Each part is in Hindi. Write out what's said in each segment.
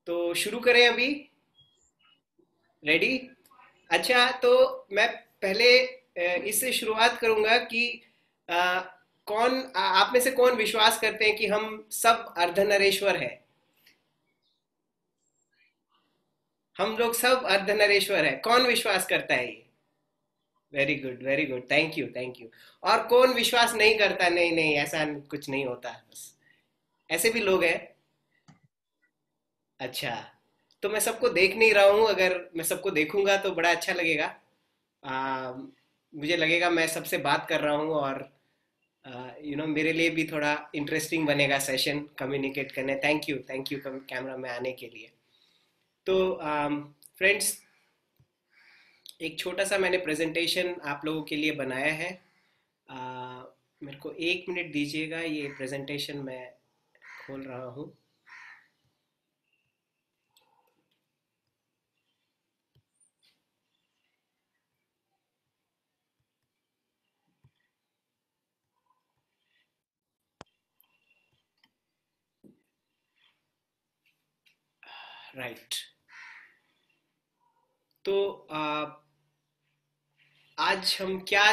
तो शुरू करें अभी। रेडी? अच्छा, तो मैं पहले इससे शुरुआत करूंगा कि अ, आप में से कौन विश्वास करते हैं कि हम सब अर्धनरेश्वर हैं? हम लोग सब अर्धनरेश्वर हैं। कौन विश्वास करता है ये? Very good, very good, thank you, thank you. और कौन विश्वास नहीं करता? नहीं नहीं, ऐसा कुछ नहीं होता, बस ऐसे भी लोग हैं। अच्छा, तो मैं सबको देख नहीं रहा हूँ। अगर मैं सबको देखूंगा तो बड़ा अच्छा लगेगा। मुझे लगेगा मैं सबसे बात कर रहा हूँ, और मेरे लिए भी थोड़ा इंटरेस्टिंग बनेगा सेशन कम्युनिकेट करने। थैंक यू कैमरा में आने के लिए। तो फ्रेंड्स, एक छोटा सा मैंने प्रेजेंटेशन आप लोगों के लिए बनाया है। आ, मेरे को 1 मिनट दीजिएगा, ये प्रेजेंटेशन मैं खोल रहा हूँ। राइट। तो आज हम क्या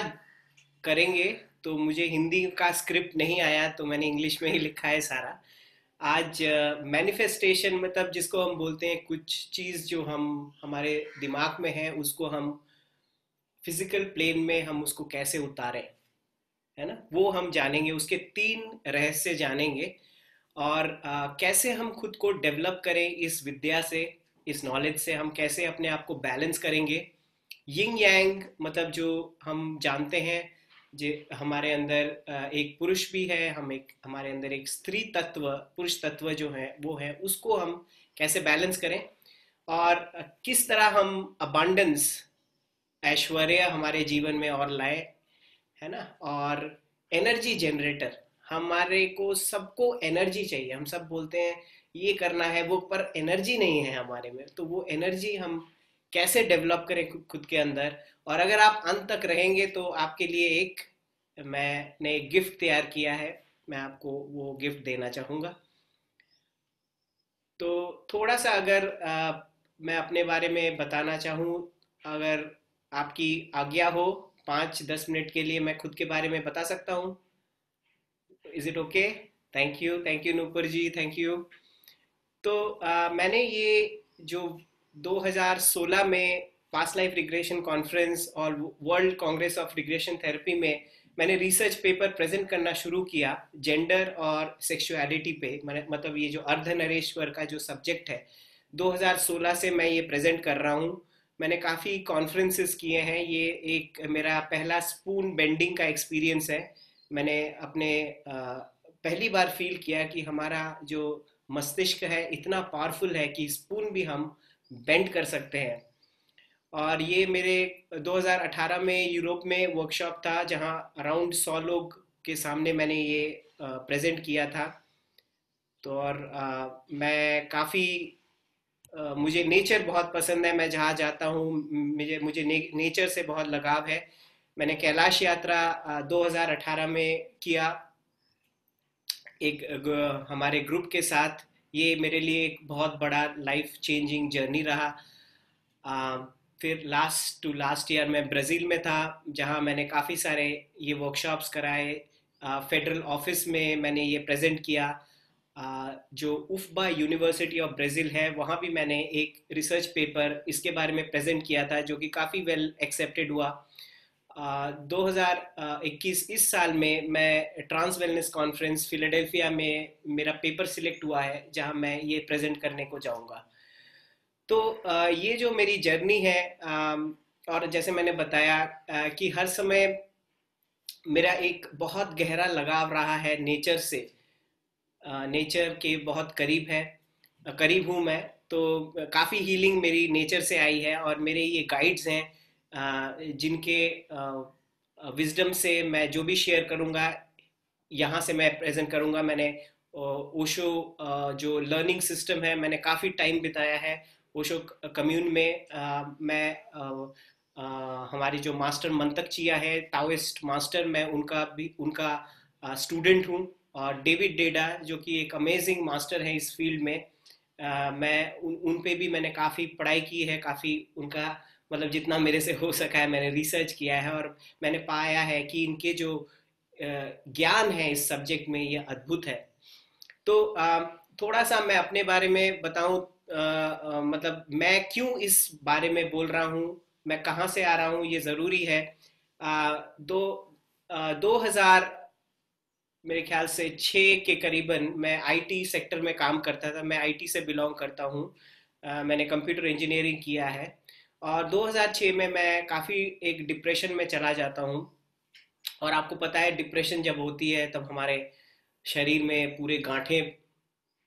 करेंगे? तो मुझे हिंदी का स्क्रिप्ट नहीं आया, तो मैंने इंग्लिश में ही लिखा है सारा। आज मैनिफेस्टेशन, मतलब जिसको हम बोलते हैं कुछ चीज़ जो हम हमारे दिमाग में है, उसको हम फिजिकल प्लेन में हम उसको कैसे उतारें, है ना, वो हम जानेंगे। उसके 3 रहस्य जानेंगे। और कैसे हम खुद को डेवलप करें इस विद्या से, इस नॉलेज से हम कैसे अपने आप को बैलेंस करेंगे। यिंग यांग, मतलब जो हम जानते हैं, जो हमारे अंदर एक पुरुष भी है, हम एक हमारे अंदर एक स्त्री तत्व, पुरुष तत्व जो है वो है, उसको हम कैसे बैलेंस करें। और किस तरह हम अबांडेंस, ऐश्वर्य हमारे जीवन में और लाए, है ना। और एनर्जी जनरेटर, हमारे को सबको एनर्जी चाहिए। हम सब बोलते हैं ये करना है वो, पर एनर्जी नहीं है हमारे में। तो वो एनर्जी हम कैसे डेवलप करें खुद के अंदर। और अगर आप अंत तक रहेंगे तो आपके लिए एक, मैंने एक गिफ्ट तैयार किया है, मैं आपको वो गिफ्ट देना चाहूँगा। तो थोड़ा सा अगर मैं अपने बारे में बताना चाहूँ, अगर आपकी आज्ञा हो, 5-10 मिनट के लिए मैं खुद के बारे में बता सकता हूँ। Is it okay? Thank you Nupur ji, thank you. तो मैंने ये जो 2016 में पास्ट लाइफ रिग्रेशन कॉन्फ्रेंस और world congress of regression therapy में मैंने रिसर्च पेपर प्रेजेंट करना शुरू किया, जेंडर और सेक्सुअलिटी पे। मतलब ये जो अर्धनरेश्वर का जो सब्जेक्ट है, 2016 से मैं ये प्रेजेंट कर रहा हूँ। मैंने काफ़ी कॉन्फ्रेंसेस किए हैं। ये एक मेरा पहला स्पून बेंडिंग का एक्सपीरियंस है। मैंने अपने पहली बार फील किया कि हमारा जो मस्तिष्क है इतना पावरफुल है कि स्पून भी हम बेंड कर सकते हैं। और ये मेरे 2018 में यूरोप में वर्कशॉप था, जहाँ अराउंड 100 लोग के सामने मैंने ये प्रेजेंट किया था। तो और मैं काफ़ी, मुझे नेचर बहुत पसंद है। मैं जहाँ जाता हूँ, मुझे मुझे नेचर से बहुत लगाव है। मैंने कैलाश यात्रा 2018 में किया, एक हमारे ग्रुप के साथ। ये मेरे लिए एक बहुत बड़ा लाइफ चेंजिंग जर्नी रहा। आ, फिर लास्ट ईयर मैं ब्राज़ील में था, जहाँ मैंने काफ़ी सारे ये वर्कशॉप्स कराए। फेडरल ऑफिस में मैंने ये प्रेजेंट किया। जो उफबा यूनिवर्सिटी ऑफ ब्राज़ील है, वहाँ भी मैंने एक रिसर्च पेपर इसके बारे में प्रेजेंट किया था, जो कि काफ़ी वेल एक्सेप्टेड हुआ। 2021 इस साल में मैं ट्रांस वेलनेस कॉन्फ्रेंस फिलाडेल्फिया में मेरा पेपर सिलेक्ट हुआ है, जहां मैं ये प्रेजेंट करने को जाऊंगा। तो ये जो मेरी जर्नी है, और जैसे मैंने बताया कि हर समय मेरा एक बहुत गहरा लगाव रहा है नेचर से। नेचर के बहुत करीब है, करीब हूँ मैं। तो काफ़ी हीलिंग मेरी नेचर से आई है, और मेरे ये गाइड्स हैं जिनके विजडम से मैं जो भी शेयर करूँगा, यहाँ से मैं प्रेजेंट करूँगा। मैंने ओशो जो लर्निंग सिस्टम है, मैंने काफ़ी टाइम बिताया है ओशो कम्यून में। मैं हमारी जो मास्टर मंतक चिया है, ताओइस्ट मास्टर, मैं उनका स्टूडेंट हूँ। और डेविड डेडा, जो कि एक अमेजिंग मास्टर है इस फील्ड में, मैं उन पे भी मैंने काफ़ी पढ़ाई की है, काफ़ी उनका मतलब जितना मेरे से हो सका है मैंने रिसर्च किया है, और मैंने पाया है कि इनके जो ज्ञान है इस सब्जेक्ट में ये अद्भुत है। तो थोड़ा सा मैं अपने बारे में बताऊं, मतलब मैं क्यों इस बारे में बोल रहा हूँ, मैं कहाँ से आ रहा हूँ, ये ज़रूरी है। आ, दो 2000 मेरे ख्याल से 6 के करीबन मैं आईटी सेक्टर में काम करता था। मैं आईटी से बिलोंग करता हूँ। मैंने कंप्यूटर इंजीनियरिंग किया है, और 2006 में मैं काफ़ी एक डिप्रेशन में चला जाता हूँ। और आपको पता है डिप्रेशन जब होती है तब हमारे शरीर में पूरे गांठें,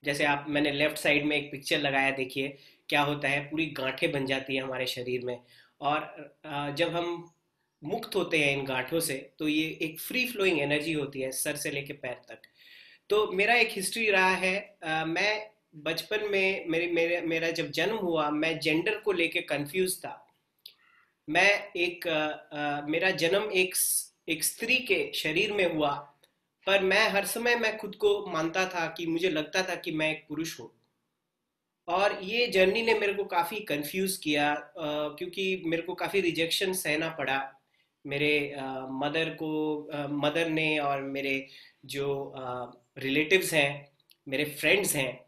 जैसे आप मैंने लेफ्ट साइड में एक पिक्चर लगाया, देखिए क्या होता है, पूरी गांठें बन जाती है हमारे शरीर में। और जब हम मुक्त होते हैं इन गांठों से तो ये एक फ्री फ्लोइंग एनर्जी होती है सर से लेके पैर तक। तो मेरा एक हिस्ट्री रहा है। मैं बचपन में मेरा जब जन्म हुआ मैं जेंडर को लेके कंफ्यूज था। मैं एक मेरा जन्म एक स्त्री के शरीर में हुआ, पर मैं हर समय मैं खुद को मानता था कि मुझे लगता था कि मैं एक पुरुष हूँ। और ये जर्नी ने मेरे को काफ़ी कंफ्यूज किया, क्योंकि मेरे को काफ़ी रिजेक्शन सहना पड़ा। मेरे मदर ने और मेरे जो रिलेटिव्स हैं, मेरे फ्रेंड्स हैं,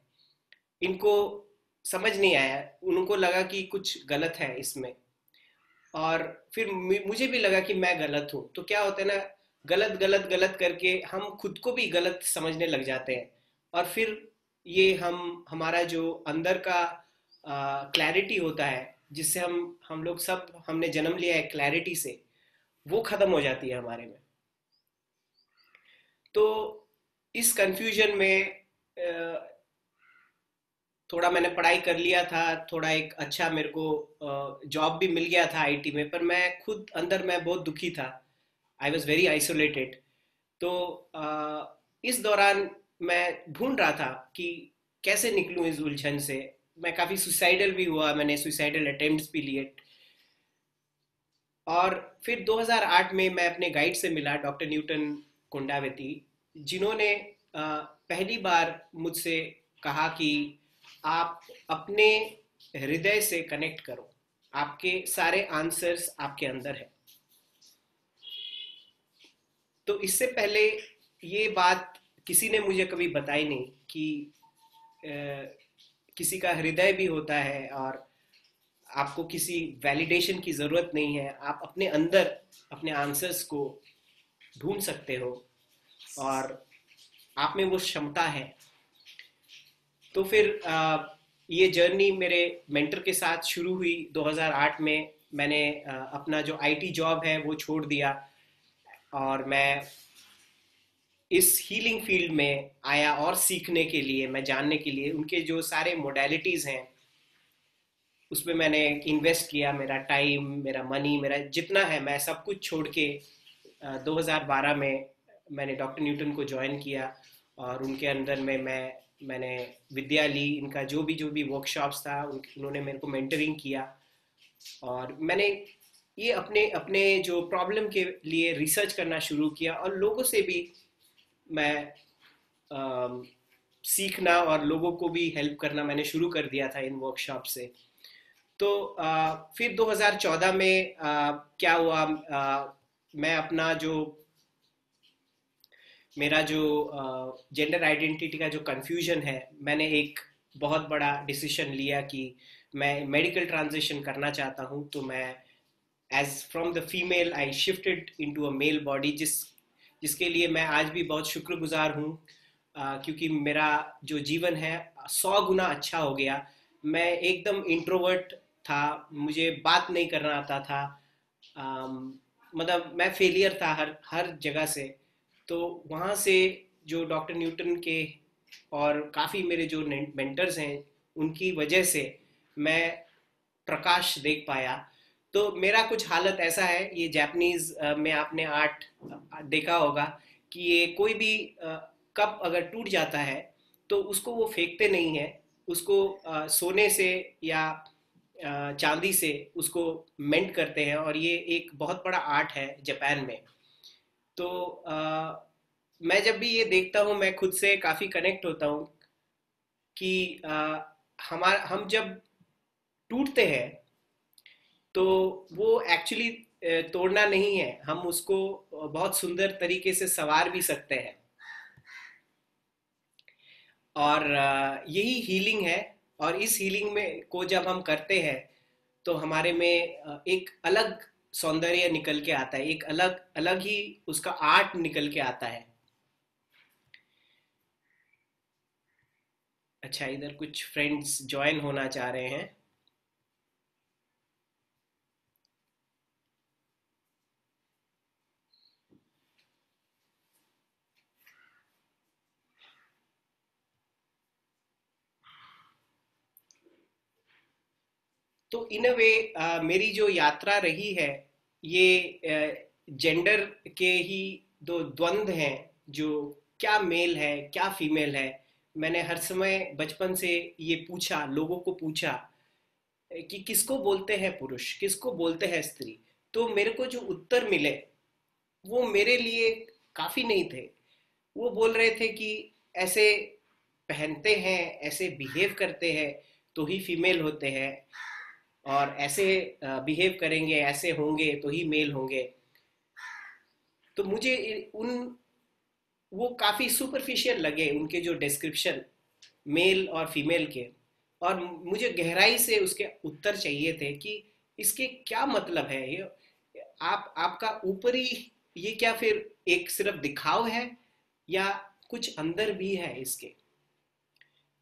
इनको समझ नहीं आया। उनको लगा कि कुछ गलत है इसमें। और फिर मुझे भी लगा कि मैं गलत हूँ। तो क्या होता है ना, गलत गलत गलत करके हम खुद को भी गलत समझने लग जाते हैं। और फिर ये हमारा जो अंदर का क्लैरिटी होता है, जिससे हम लोग सब हमने जन्म लिया है क्लैरिटी से, वो खत्म हो जाती है हमारे में। तो इस कंफ्यूजन में थोड़ा मैंने पढ़ाई कर लिया था, थोड़ा एक अच्छा मेरे को जॉब भी मिल गया था आईटी में, पर मैं खुद अंदर मैं बहुत दुखी था। I was very isolated. तो इस दौरान मैं ढूंढ रहा था कि कैसे निकलूं इस उलझन से। मैं काफ़ी सुसाइडल भी हुआ, मैंने सुसाइडल अटेम्प्ट्स भी लिए। और फिर 2008 में मैं अपने गाइड से मिला, डॉक्टर न्यूटन कुंडावती, जिन्होंने पहली बार मुझसे कहा कि आप अपने हृदय से कनेक्ट करो, आपके सारे आंसर्स आपके अंदर है। तो इससे पहले ये बात किसी ने मुझे कभी बताई नहीं कि अ, किसी का हृदय भी होता है, और आपको किसी वैलिडेशन की ज़रूरत नहीं है। आप अपने अंदर अपने आंसर्स को ढूंढ सकते हो, और आप में वो क्षमता है। तो फिर ये जर्नी मेरे मेंटर के साथ शुरू हुई 2008 में। मैंने अपना जो आईटी जॉब है वो छोड़ दिया, और मैं इस हीलिंग फील्ड में आया, और सीखने के लिए, मैं जानने के लिए उनके जो सारे मोडेलिटीज़ हैं उसमें मैंने इन्वेस्ट किया। मेरा टाइम, मेरा मनी, मेरा जितना है मैं सब कुछ छोड़ के 2012 में मैंने डॉक्टर न्यूटन को ज्वाइन किया। और उनके अंदर में मैंने विद्या ली। इनका जो भी वर्कशॉप्स था उन्होंने मेरे को मेंटरिंग किया। और मैंने ये अपने अपने जो प्रॉब्लम के लिए रिसर्च करना शुरू किया, और लोगों से भी मैं अम, सीखना और लोगों को भी हेल्प करना मैंने शुरू कर दिया था इन वर्कशॉप से। तो फिर 2014 में क्या हुआ, मैं अपना जो मेरा जो जेंडर आइडेंटिटी का जो कंफ्यूजन है, मैंने एक बहुत बड़ा डिसीजन लिया कि मैं मेडिकल ट्रांजिशन करना चाहता हूँ। तो मैं as from the female I shifted into a male body, जिसके लिए मैं आज भी बहुत शुक्रगुजार हूँ। क्योंकि मेरा जो जीवन है 100 गुना अच्छा हो गया। मैं एकदम इंट्रोवर्ट था, मुझे बात नहीं करना आता था। मतलब मैं फेलियर था हर हर जगह से। तो वहाँ से जो डॉक्टर न्यूटन के और काफ़ी मेरे जो मेंटर्स हैं उनकी वजह से मैं प्रकाश देख पाया। तो मेरा कुछ हालत ऐसा है, ये जापानीज में आपने आर्ट देखा होगा कि ये कोई भी कप अगर टूट जाता है तो उसको वो फेंकते नहीं है, उसको सोने से या चांदी से उसको मेंट करते हैं। और ये एक बहुत बड़ा आर्ट है जापान में। तो मैं जब भी ये देखता हूँ मैं खुद से काफ़ी कनेक्ट होता हूँ कि हम जब टूटते हैं तो वो एक्चुअली तोड़ना नहीं है, हम उसको बहुत सुंदर तरीके से संवार भी सकते हैं। और यही हीलिंग है। और इस हीलिंग में को जब हम करते हैं तो हमारे में एक अलग सौंदर्य निकल के आता है, एक अलग अलग ही उसका आर्ट निकल के आता है। अच्छा, इधर कुछ फ्रेंड्स ज्वाइन होना चाह रहे हैं। तो इन अ वे मेरी जो यात्रा रही है, ये जेंडर के ही दो द्वंद्व हैं, जो क्या मेल है क्या फीमेल है। मैंने हर समय बचपन से ये पूछा, लोगों को पूछा कि किसको बोलते हैं पुरुष, किसको बोलते हैं स्त्री। तो मेरे को जो उत्तर मिले वो मेरे लिए काफी नहीं थे। वो बोल रहे थे कि ऐसे पहनते हैं, ऐसे बिहेव करते हैं तो ही फीमेल होते हैं, और ऐसे बिहेव करेंगे, ऐसे होंगे तो ही मेल होंगे। तो मुझे उन वो काफी सुपरफिशियल लगे उनके जो डिस्क्रिप्शन मेल और फीमेल के। और मुझे गहराई से उसके उत्तर चाहिए थे कि इसके क्या मतलब है ये। आपका ऊपरी ये क्या फिर एक सिर्फ दिखाव है, या कुछ अंदर भी है इसके।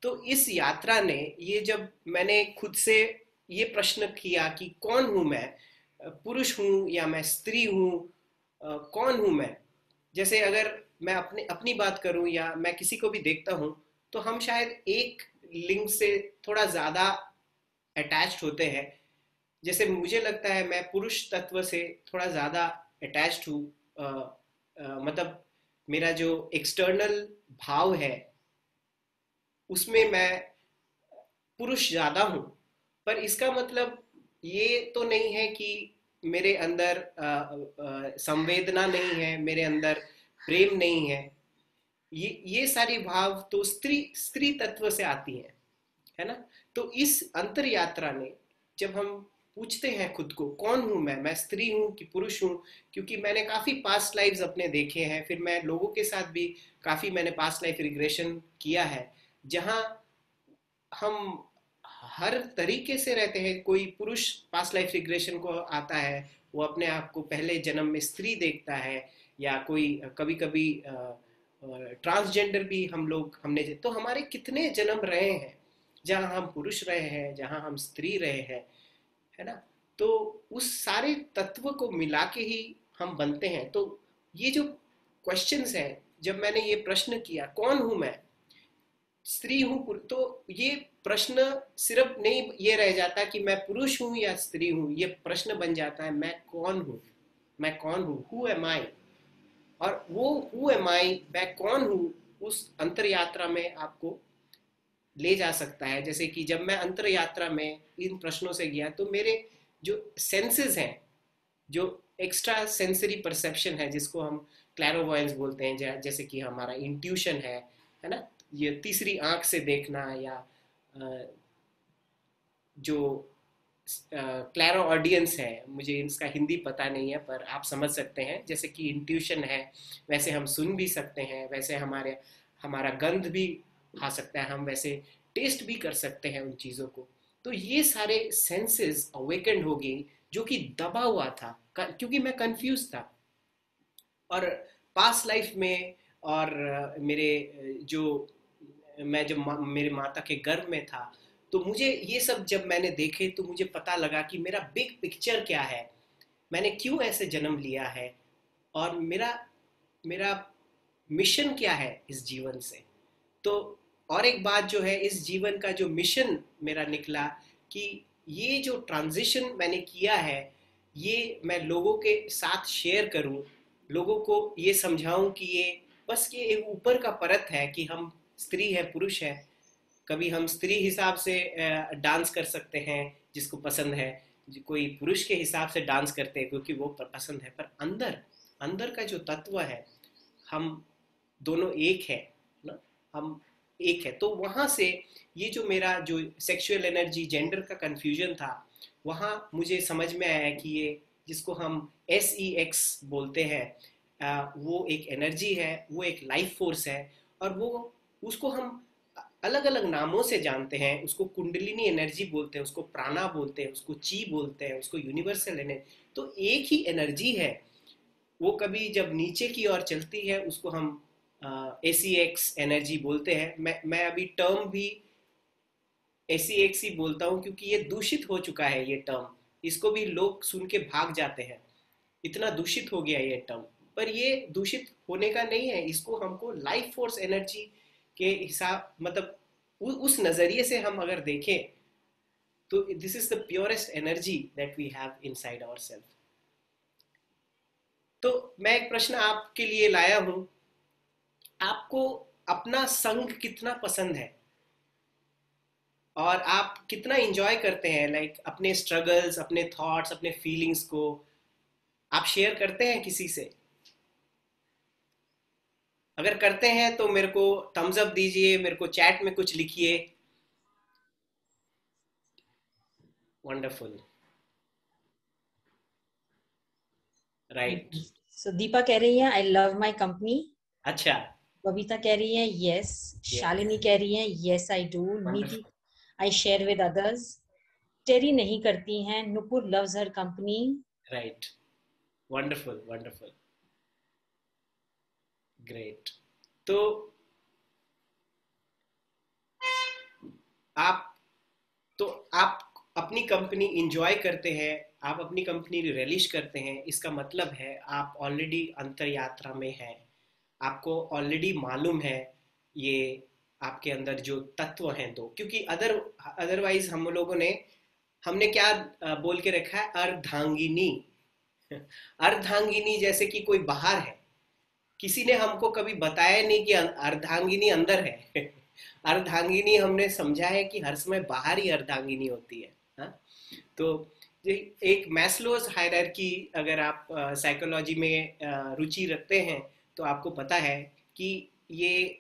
तो इस यात्रा ने, ये जब मैंने खुद से ये प्रश्न किया कि कौन हूं मैं, पुरुष हूं या मैं स्त्री हूं, कौन हूं मैं। जैसे अगर मैं अपने अपनी बात करूं या मैं किसी को भी देखता हूं, तो हम शायद एक लिंग से थोड़ा ज्यादा अटैच्ड होते हैं। जैसे मुझे लगता है मैं पुरुष तत्व से थोड़ा ज्यादा अटैच्ड हूँ। मतलब मेरा जो एक्सटर्नल भाव है उसमें मैं पुरुष ज्यादा हूँ। पर इसका मतलब ये तो नहीं है कि मेरे अंदर संवेदना नहीं है, मेरे अंदर प्रेम नहीं है। ये सारी भाव तो स्त्री स्त्री तत्व से आती है ना। तो इस अंतर यात्रा ने, जब हम पूछते हैं खुद को कौन हूं मैं स्त्री हूं कि पुरुष हूं। क्योंकि मैंने काफी पास्ट लाइव्स अपने देखे हैं, फिर मैं लोगों के साथ भी काफी मैंने पास्ट लाइफ रिग्रेशन किया है, जहां हम हर तरीके से रहते हैं। कोई पुरुष पास्ट लाइफ रिग्रेशन को आता है, वो अपने आप को पहले जन्म में स्त्री देखता है, या कोई कभी कभी ट्रांसजेंडर भी हम लोग हमने, तो हमारे कितने जन्म रहे हैं जहां हम पुरुष रहे हैं, जहां हम स्त्री रहे हैं, है ना। तो उस सारे तत्व को मिला के ही हम बनते हैं। तो ये जो क्वेश्चंस हैं, जब मैंने ये प्रश्न किया कौन हूं मैं, स्त्री हूँ, तो ये प्रश्न सिर्फ नहीं ये रह जाता कि मैं पुरुष हूँ या स्त्री हूँ, ये प्रश्न बन जाता है मैं कौन हूँ। मैं कौन हूँ, हु एम आई। और वो हु एम आई, मैं कौन हूँ, उस अंतर यात्रा में आपको ले जा सकता है। जैसे कि जब मैं अंतर यात्रा में इन प्रश्नों से गया, तो मेरे जो सेंसेस हैं, जो एक्स्ट्रा सेंसरी परसेप्शन है, जिसको हम क्लैरोवॉयंस बोलते हैं, जैसे कि हमारा इंट्यूशन है ना, ये तीसरी आंख से देखना, या जो क्लैरो ऑडियंस है, मुझे इसका हिंदी पता नहीं है पर आप समझ सकते हैं। जैसे कि इंट्यूशन है, वैसे हम सुन भी सकते हैं, वैसे हमारा गंध भी आ सकता है, हम वैसे टेस्ट भी कर सकते हैं उन चीज़ों को। तो ये सारे सेंसेस अवेकेंड हो गई, जो कि दबा हुआ था क्योंकि मैं कंफ्यूज था। और पास्ट लाइफ में, और मेरे जो मैं जब मेरे माता के गर्भ में था, तो मुझे ये सब जब मैंने देखे तो मुझे पता लगा कि मेरा बिग पिक्चर क्या है, मैंने क्यों ऐसे जन्म लिया है, और मेरा मेरा मिशन क्या है इस जीवन से। तो और एक बात जो है, इस जीवन का जो मिशन मेरा निकला कि ये जो ट्रांजिशन मैंने किया है, ये मैं लोगों के साथ शेयर करूं, लोगों को ये समझाऊं कि ये बस ये एक ऊपर का परत है कि हम स्त्री है पुरुष है। कभी हम स्त्री हिसाब से डांस कर सकते हैं जिसको पसंद है, कोई पुरुष के हिसाब से डांस करते हैं क्योंकि वो पसंद है, पर अंदर अंदर का जो तत्व है, हम दोनों एक है ना। हम एक है। तो वहां से ये जो मेरा जो सेक्सुअल एनर्जी जेंडर का कंफ्यूजन था, वहां मुझे समझ में आया कि ये जिसको हम SEX बोलते हैं, वो एक एनर्जी है, वो एक लाइफ फोर्स है। और वो उसको हम अलग अलग नामों से जानते हैं। उसको कुंडलिनी एनर्जी बोलते हैं, उसको प्राणा बोलते हैं, उसको ची बोलते हैं, उसको यूनिवर्सल एनर्जी। तो एक ही एनर्जी है। वो कभी जब नीचे की ओर चलती है उसको हम ACX एनर्जी बोलते हैं। मैं अभी टर्म भी ACX ही बोलता हूँ, क्योंकि ये दूषित हो चुका है ये टर्म। इसको भी लोग सुन के भाग जाते हैं, इतना दूषित हो गया ये टर्म। पर ये दूषित होने का नहीं है, इसको हमको लाइफ फोर्स एनर्जी के हिसाब, मतलब उस नजरिए से हम अगर देखें तो this is the purest energy that we have inside our self. तो मैं एक प्रश्न आपके लिए लाया हूं, आपको अपना संग कितना पसंद है और आप कितना एंजॉय करते हैं, लाइक अपने स्ट्रगल्स, अपने थॉट्स, अपने फीलिंग्स को आप शेयर करते हैं किसी से? अगर करते हैं तो मेरे को थम्स अप दीजिए, मेरे को चैट में कुछ लिखिए। वंडरफुल। राइट। सो दीपा कह रही है आई लव माई कंपनी। अच्छा। बबीता कह रही है यस। यस। शालिनी कह रही है yes I do. Niti wonderful. I share with others. Terry नहीं करती हैं, Nupur loves her company. Right. Wonderful wonderful. Great. तो आप तो आप अपनी कंपनी इंजॉय करते हैं, आप अपनी कंपनी रिलीज करते हैं, इसका मतलब है आप ऑलरेडी अंतर यात्रा में हैं। आपको ऑलरेडी मालूम है ये आपके अंदर जो तत्व हैं दो, क्योंकि अदरवाइज हम लोगों ने हमने क्या बोल के रखा है, अर्धांगिनी। अर्धांगिनी जैसे कि कोई बाहर है। किसी ने हमको कभी बताया नहीं कि अर्धांगिनी अंदर है। अर्धांगिनी हमने समझा है कि हर समय बाहर ही अर्धांगिनी होती है। हाँ? तो एक मैस्लोज हायरार्की, अगर आप साइकोलॉजी में रुचि रखते हैं तो आपको पता है कि ये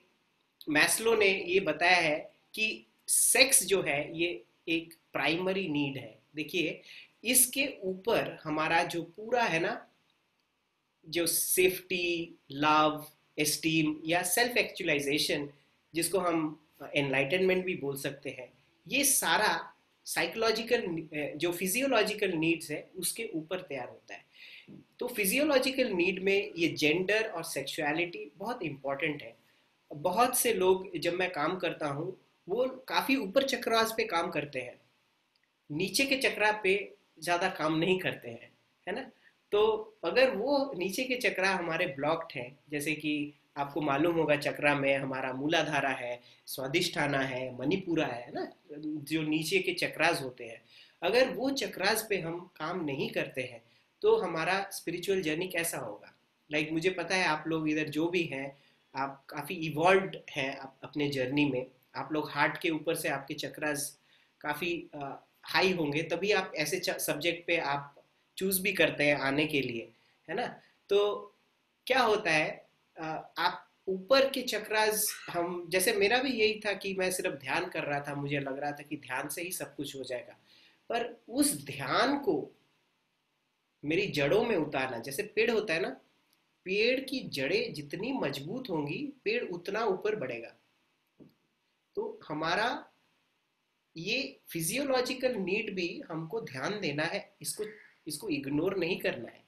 मैस्लो ने ये बताया है कि सेक्स जो है ये एक प्राइमरी नीड है। देखिए, इसके ऊपर हमारा जो पूरा है ना, जो सेफ्टी, लव, एस्टीम या सेल्फ एक्चुअलाइजेशन, जिसको हम एनलाइटनमेंट भी बोल सकते हैं, ये सारा साइकोलॉजिकल जो फिजियोलॉजिकल नीड्स है उसके ऊपर तैयार होता है। तो फिजियोलॉजिकल नीड में ये जेंडर और सेक्सुअलिटी बहुत इंपॉर्टेंट है। बहुत से लोग, जब मैं काम करता हूँ, वो काफ़ी ऊपर चक्रास पे काम करते हैं, नीचे के चक्रा पे ज़्यादा काम नहीं करते हैं, है ना? तो अगर वो नीचे के चक्रा हमारे ब्लॉक्ड हैं, जैसे कि आपको मालूम होगा चक्रा में हमारा मूलाधारा है, स्वादिष्ठाना है, मणिपुरा है ना, जो नीचे के चक्रास होते हैं। अगर वो चक्रास पे हम काम नहीं करते हैं तो हमारा स्पिरिचुअल जर्नी कैसा होगा? लाइक मुझे पता है आप लोग इधर जो भी हैं, आप काफ़ी इवॉल्व हैं अपने जर्नी में। आप लोग हार्ट के ऊपर से आपके चक्रास काफ़ी हाई होंगे, तभी आप ऐसे सब्जेक्ट पे आप चूज भी करते हैं आने के लिए, है ना? तो क्या होता है, आप ऊपर के चक्रास, हम जैसे मेरा भी यही था कि मैं सिर्फ ध्यान कर रहा था, मुझे लग रहा था कि ध्यान से ही सब कुछ हो जाएगा। पर उस ध्यान को मेरी जड़ों में उतारना, जैसे पेड़ होता है ना, पेड़ की जड़ें जितनी मजबूत होंगी पेड़ उतना ऊपर बढ़ेगा। तो हमारा ये फिजियोलॉजिकल नीड भी हमको ध्यान देना है, इसको इसको इग्नोर नहीं करना है।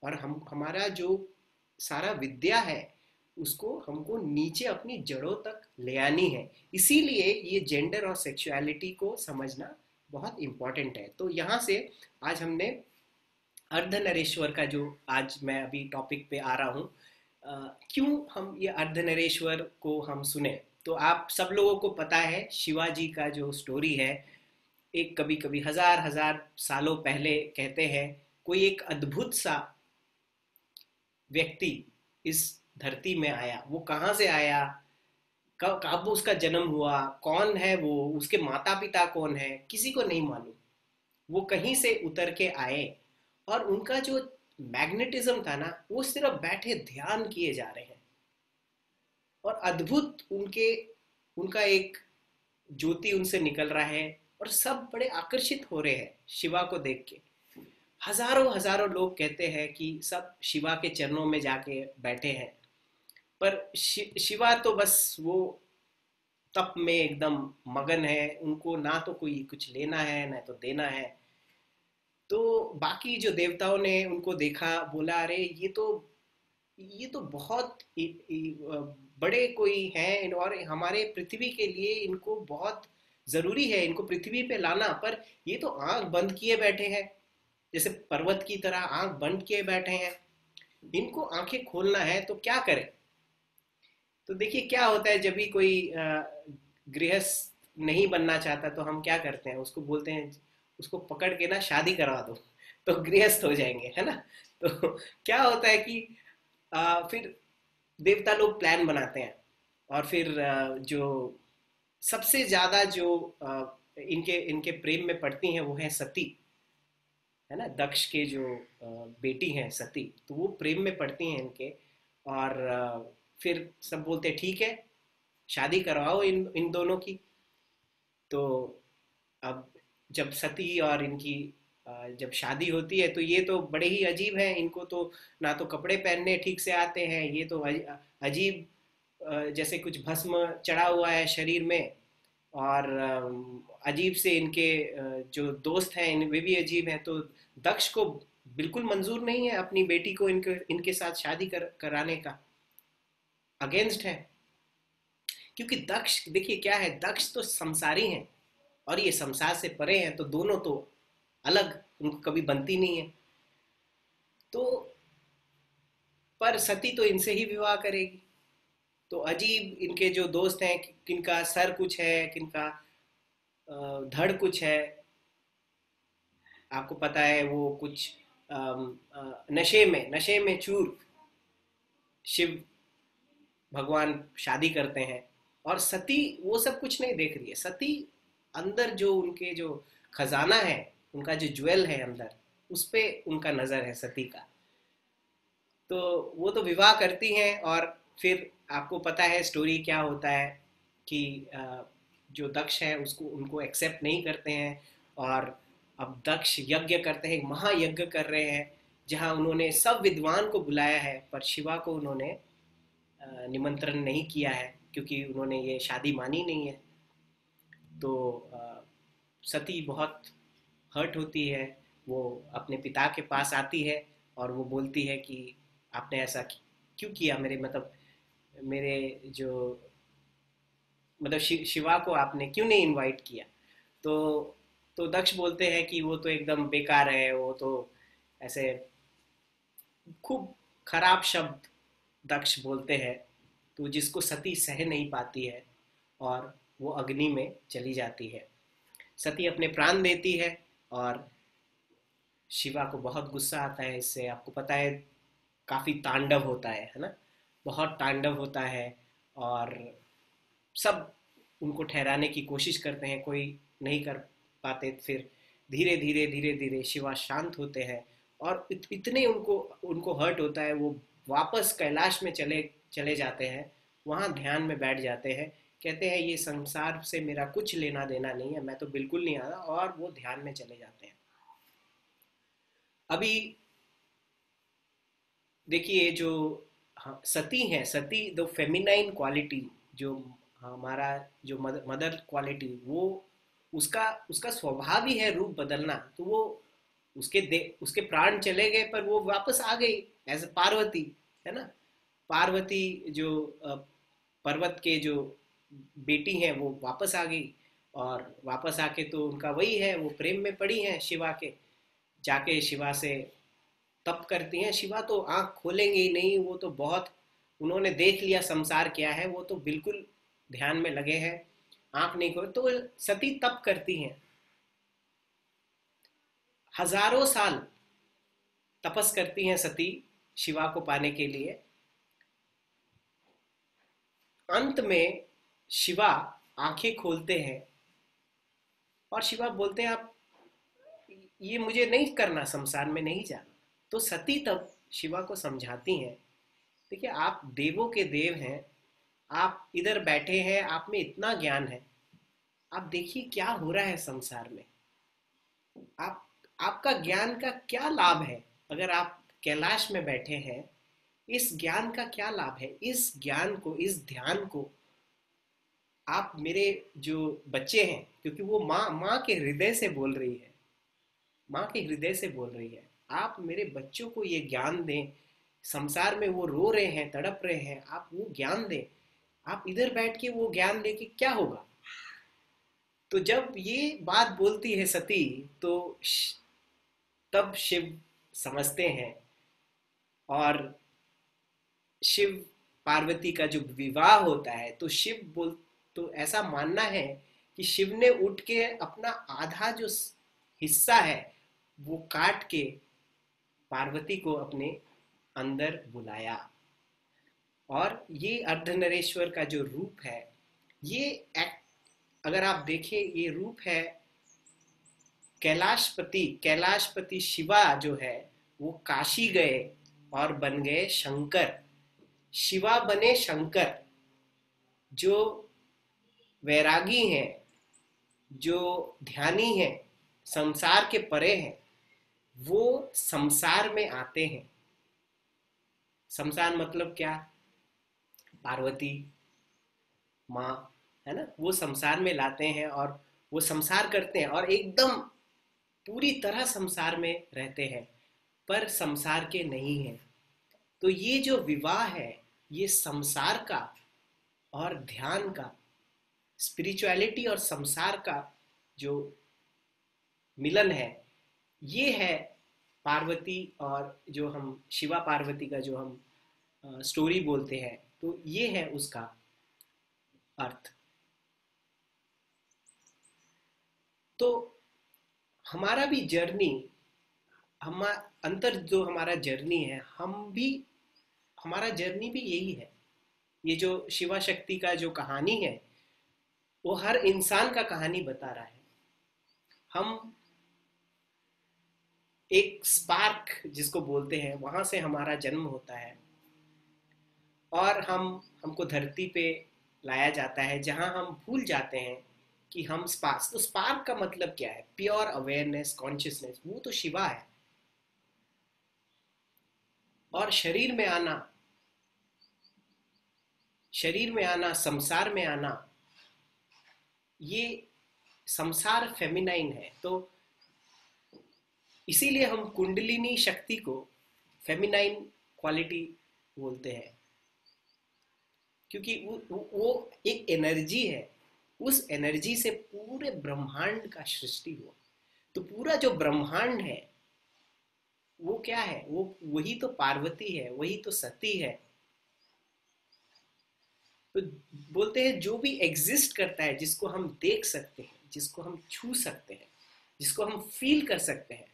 और हम हमारा जो सारा विद्या है उसको हमको नीचे अपनी जड़ों तक ले आनी है। इसीलिए ये जेंडर और सेक्सुअलिटी को समझना बहुत इम्पोर्टेंट है। तो यहाँ से आज हमने अर्धनरेश्वर का, जो आज मैं अभी टॉपिक पे आ रहा हूँ, क्यों हम ये अर्धनरेश्वर को हम सुने। तो आप सब लोगों को पता है शिवाजी का जो स्टोरी है, एक कभी कभी हजार हजार सालों पहले कहते हैं कोई एक अद्भुत सा व्यक्ति इस धरती में आया। वो कहाँ से आया, कब उसका जन्म हुआ, कौन है वो, उसके माता पिता कौन है, किसी को नहीं मालूम। वो कहीं से उतर के आए और उनका जो मैग्नेटिज्म था ना, वो सिर्फ बैठे ध्यान किए जा रहे हैं और अद्भुत उनके उनका एक ज्योति उनसे निकल रहा है, और सब बड़े आकर्षित हो रहे हैं शिवा को देख के। हजारों हजारों लोग कहते हैं कि सब शिवा के चरणों में जाके बैठे हैं, पर शिवा तो बस वो तप में एकदम मगन है, उनको ना तो कोई कुछ लेना है ना तो देना है। तो बाकी जो देवताओं ने उनको देखा, बोला अरे ये तो बहुत बड़े कोई हैं, और हमारे पृथ्वी के लिए इनको बहुत जरूरी है इनको पृथ्वी पे लाना, पर ये तो आंख बंद किए बैठे हैं, जैसे पर्वत की तरह आंख बंद किए बैठे हैं। इनको आंखें खोलना है तो क्या करें। तो देखिए क्या होता है, जब भी कोई गृहस्थ नहीं बनना चाहता तो हम क्या करते हैं, उसको बोलते हैं उसको पकड़ के ना शादी करवा दो तो गृहस्थ हो जाएंगे, है ना। तो क्या होता है कि फिर देवता लोग प्लान बनाते हैं, और फिर जो सबसे ज्यादा जो इनके इनके प्रेम में पड़ती हैं वो है सती, है ना। दक्ष के जो बेटी हैं सती, तो वो प्रेम में पड़ती हैं इनके। और फिर सब बोलते हैं ठीक है, शादी करवाओ इन इन दोनों की। तो अब जब सती और इनकी जब शादी होती है तो ये तो बड़े ही अजीब हैं, इनको तो ना तो कपड़े पहनने ठीक से आते हैं, ये तो अजीब जैसे कुछ भस्म चढ़ा हुआ है शरीर में। और अजीब से इनके जो दोस्त हैं वे भी अजीब हैं। तो दक्ष को बिल्कुल मंजूर नहीं है अपनी बेटी को इनके इनके साथ शादी कराने का, अगेंस्ट है। क्योंकि दक्ष देखिए क्या है, दक्ष तो संसारी हैं और ये संसार से परे हैं, तो दोनों तो अलग, उनको कभी बनती नहीं है। तो पर सती तो इनसे ही विवाह करेगी। तो अजीब इनके जो दोस्त हैं, किनका सर कुछ है, किनका धड़ कुछ है, आपको पता है वो कुछ नशे में चूर शिव भगवान शादी करते हैं। और सती वो सब कुछ नहीं देख रही है, सती अंदर जो उनके जो खजाना है, उनका जो ज्वेल है अंदर, उस पे उनका नजर है सती का। तो वो तो विवाह करती हैं, और फिर आपको पता है स्टोरी क्या होता है कि जो दक्ष है उसको उनको एक्सेप्ट नहीं करते हैं। और अब दक्ष यज्ञ करते हैं, महायज्ञ कर रहे हैं, जहाँ उन्होंने सब विद्वान को बुलाया है, पर शिवा को उन्होंने निमंत्रण नहीं किया है, क्योंकि उन्होंने ये शादी मानी नहीं है। तो सती बहुत हर्ट होती है, वो अपने पिता के पास आती है और वो बोलती है कि आपने ऐसा क्यों किया, मेरे मतलब मेरे जो मतलब शिवा को आपने क्यों नहीं इनवाइट किया। तो तो दक्ष बोलते हैं कि वो तो एकदम बेकार है, वो तो ऐसे खूब खराब शब्द दक्ष बोलते हैं। तो जिसको सती सह नहीं पाती है, और वो अग्नि में चली जाती है। सती अपने प्राण देती है, और शिवा को बहुत गुस्सा आता है इससे। आपको पता है काफी तांडव होता है ना, बहुत तांडव होता है। और सब उनको ठहराने की कोशिश करते हैं, कोई नहीं कर पाते। फिर धीरे धीरे धीरे धीरे शिवा शांत होते हैं, और इतने उनको उनको हर्ट होता है, वो वापस कैलाश में चले चले जाते हैं, वहाँ ध्यान में बैठ जाते हैं। कहते हैं ये संसार से मेरा कुछ लेना देना नहीं है, मैं तो बिल्कुल नहीं आ रहा, और वो ध्यान में चले जाते हैं। अभी देखिए जो सती है, सती द फेमिनाइन क्वालिटी, जो हमारा जो मदर क्वालिटी, वो उसका उसका स्वभाव ही है रूप बदलना। तो वो उसके प्राण चले गए, पर वो वापस आ गई एज पार्वती, है ना। पार्वती जो पर्वत के जो बेटी हैं, वो वापस आ गई। और वापस आके तो उनका वही है, वो प्रेम में पड़ी हैं शिवा के, जाके शिवा से तप करती हैं। शिवा तो आंख खोलेंगे ही नहीं, वो तो बहुत उन्होंने देख लिया संसार क्या है, वो तो बिल्कुल ध्यान में लगे हैं, आंख नहीं खोल। तो सती तप करती हैं, हजारों साल तपस करती हैं सती शिवा को पाने के लिए। अंत में शिवा आंखें खोलते हैं, और शिवा बोलते हैं आप ये मुझे नहीं करना, संसार में नहीं जाना। तो सती तब शिवा को समझाती हैं, देखिए आप देवों के देव हैं, आप इधर बैठे हैं, आप में इतना ज्ञान है, आप देखिए क्या हो रहा है संसार में। आप आपका ज्ञान का क्या लाभ है? अगर आप कैलाश में बैठे हैं, इस ज्ञान का क्या लाभ है? इस ज्ञान को, इस ध्यान को आप मेरे जो बच्चे हैं, क्योंकि वो माँ माँ के हृदय से बोल रही है, माँ के हृदय से बोल रही है, आप मेरे बच्चों को ये ज्ञान दें। संसार में वो रो रहे हैं, तड़प रहे हैं, आप वो ज्ञान दें। आप इधर बैठ के वो ज्ञान दे के क्या होगा? तो जब ये बात बोलती है सती, तो तब शिव समझते हैं। और शिव पार्वती का जो विवाह होता है, तो शिव बोल, तो ऐसा मानना है कि शिव ने उठ के अपना आधा जो हिस्सा है वो काट के पार्वती को अपने अंदर बुलाया। और ये अर्धनरेश्वर का जो रूप है, ये अगर आप देखें, ये रूप है कैलाशपति। कैलाशपति शिवा जो है वो काशी गए और बन गए शंकर। शिवा बने शंकर। जो वैरागी हैं, जो ध्यानी हैं, संसार के परे हैं, वो संसार में आते हैं। संसार मतलब क्या? पार्वती माँ, है ना, वो संसार में लाते हैं और वो संसार करते हैं और एकदम पूरी तरह संसार में रहते हैं, पर संसार के नहीं है। तो ये जो विवाह है, ये संसार का और ध्यान का, स्पिरिचुअलिटी और संसार का जो मिलन है, ये है पार्वती। और जो हम शिवा पार्वती का जो हम स्टोरी बोलते हैं, तो ये है उसका अर्थ। तो हमारा भी जर्नी, हम अंतर जो हमारा जर्नी है, हम भी, हमारा जर्नी भी यही है। ये जो शिवा शक्ति का जो कहानी है, वो हर इंसान का कहानी बता रहा है। हम एक स्पार्क जिसको बोलते हैं, वहां से हमारा जन्म होता है और हमको धरती पे लाया जाता है, जहां हम भूल जाते हैं कि हम स्पार्क। तो स्पार्क का मतलब क्या है? प्योर अवेयरनेस, कॉन्शियसनेस, वो तो शिवा है। और शरीर में आना, शरीर में आना, संसार में आना, ये संसार फेमिनाइन है। तो इसीलिए हम कुंडलिनी शक्ति को फेमिनाइन क्वालिटी बोलते हैं, क्योंकि वो एक एनर्जी है। उस एनर्जी से पूरे ब्रह्मांड का सृष्टि हुआ। तो पूरा जो ब्रह्मांड है वो क्या है? वो वही तो पार्वती है, वही तो सती है। तो बोलते हैं जो भी एग्जिस्ट करता है, जिसको हम देख सकते हैं, जिसको हम छू सकते हैं, जिसको हम फील कर सकते हैं,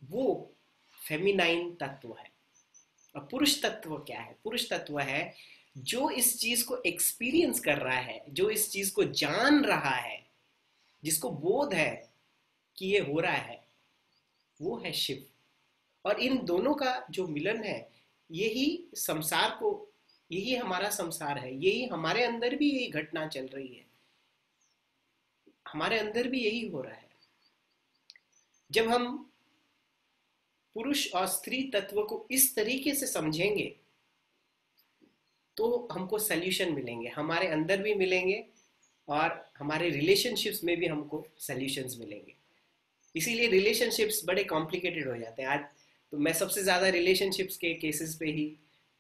वो फेमिनाइन तत्व है। और पुरुष तत्व क्या है? पुरुष तत्व है जो इस चीज को एक्सपीरियंस कर रहा है, जो इस चीज को जान रहा है, जिसको बोध है कि ये हो रहा है, वो है शिव। और इन दोनों का जो मिलन है, यही संसार को, यही हमारा संसार है, यही हमारे अंदर भी यही घटना चल रही है, हमारे अंदर भी यही हो रहा है। जब हम पुरुष और स्त्री तत्व को इस तरीके से समझेंगे, तो हमको सल्यूशन मिलेंगे, हमारे अंदर भी मिलेंगे और हमारे रिलेशनशिप्स में भी हमको सल्यूशंस मिलेंगे। इसीलिए रिलेशनशिप्स बड़े कॉम्प्लिकेटेड हो जाते हैं आज। तो मैं सबसे ज़्यादा रिलेशनशिप्स के केसेस पे ही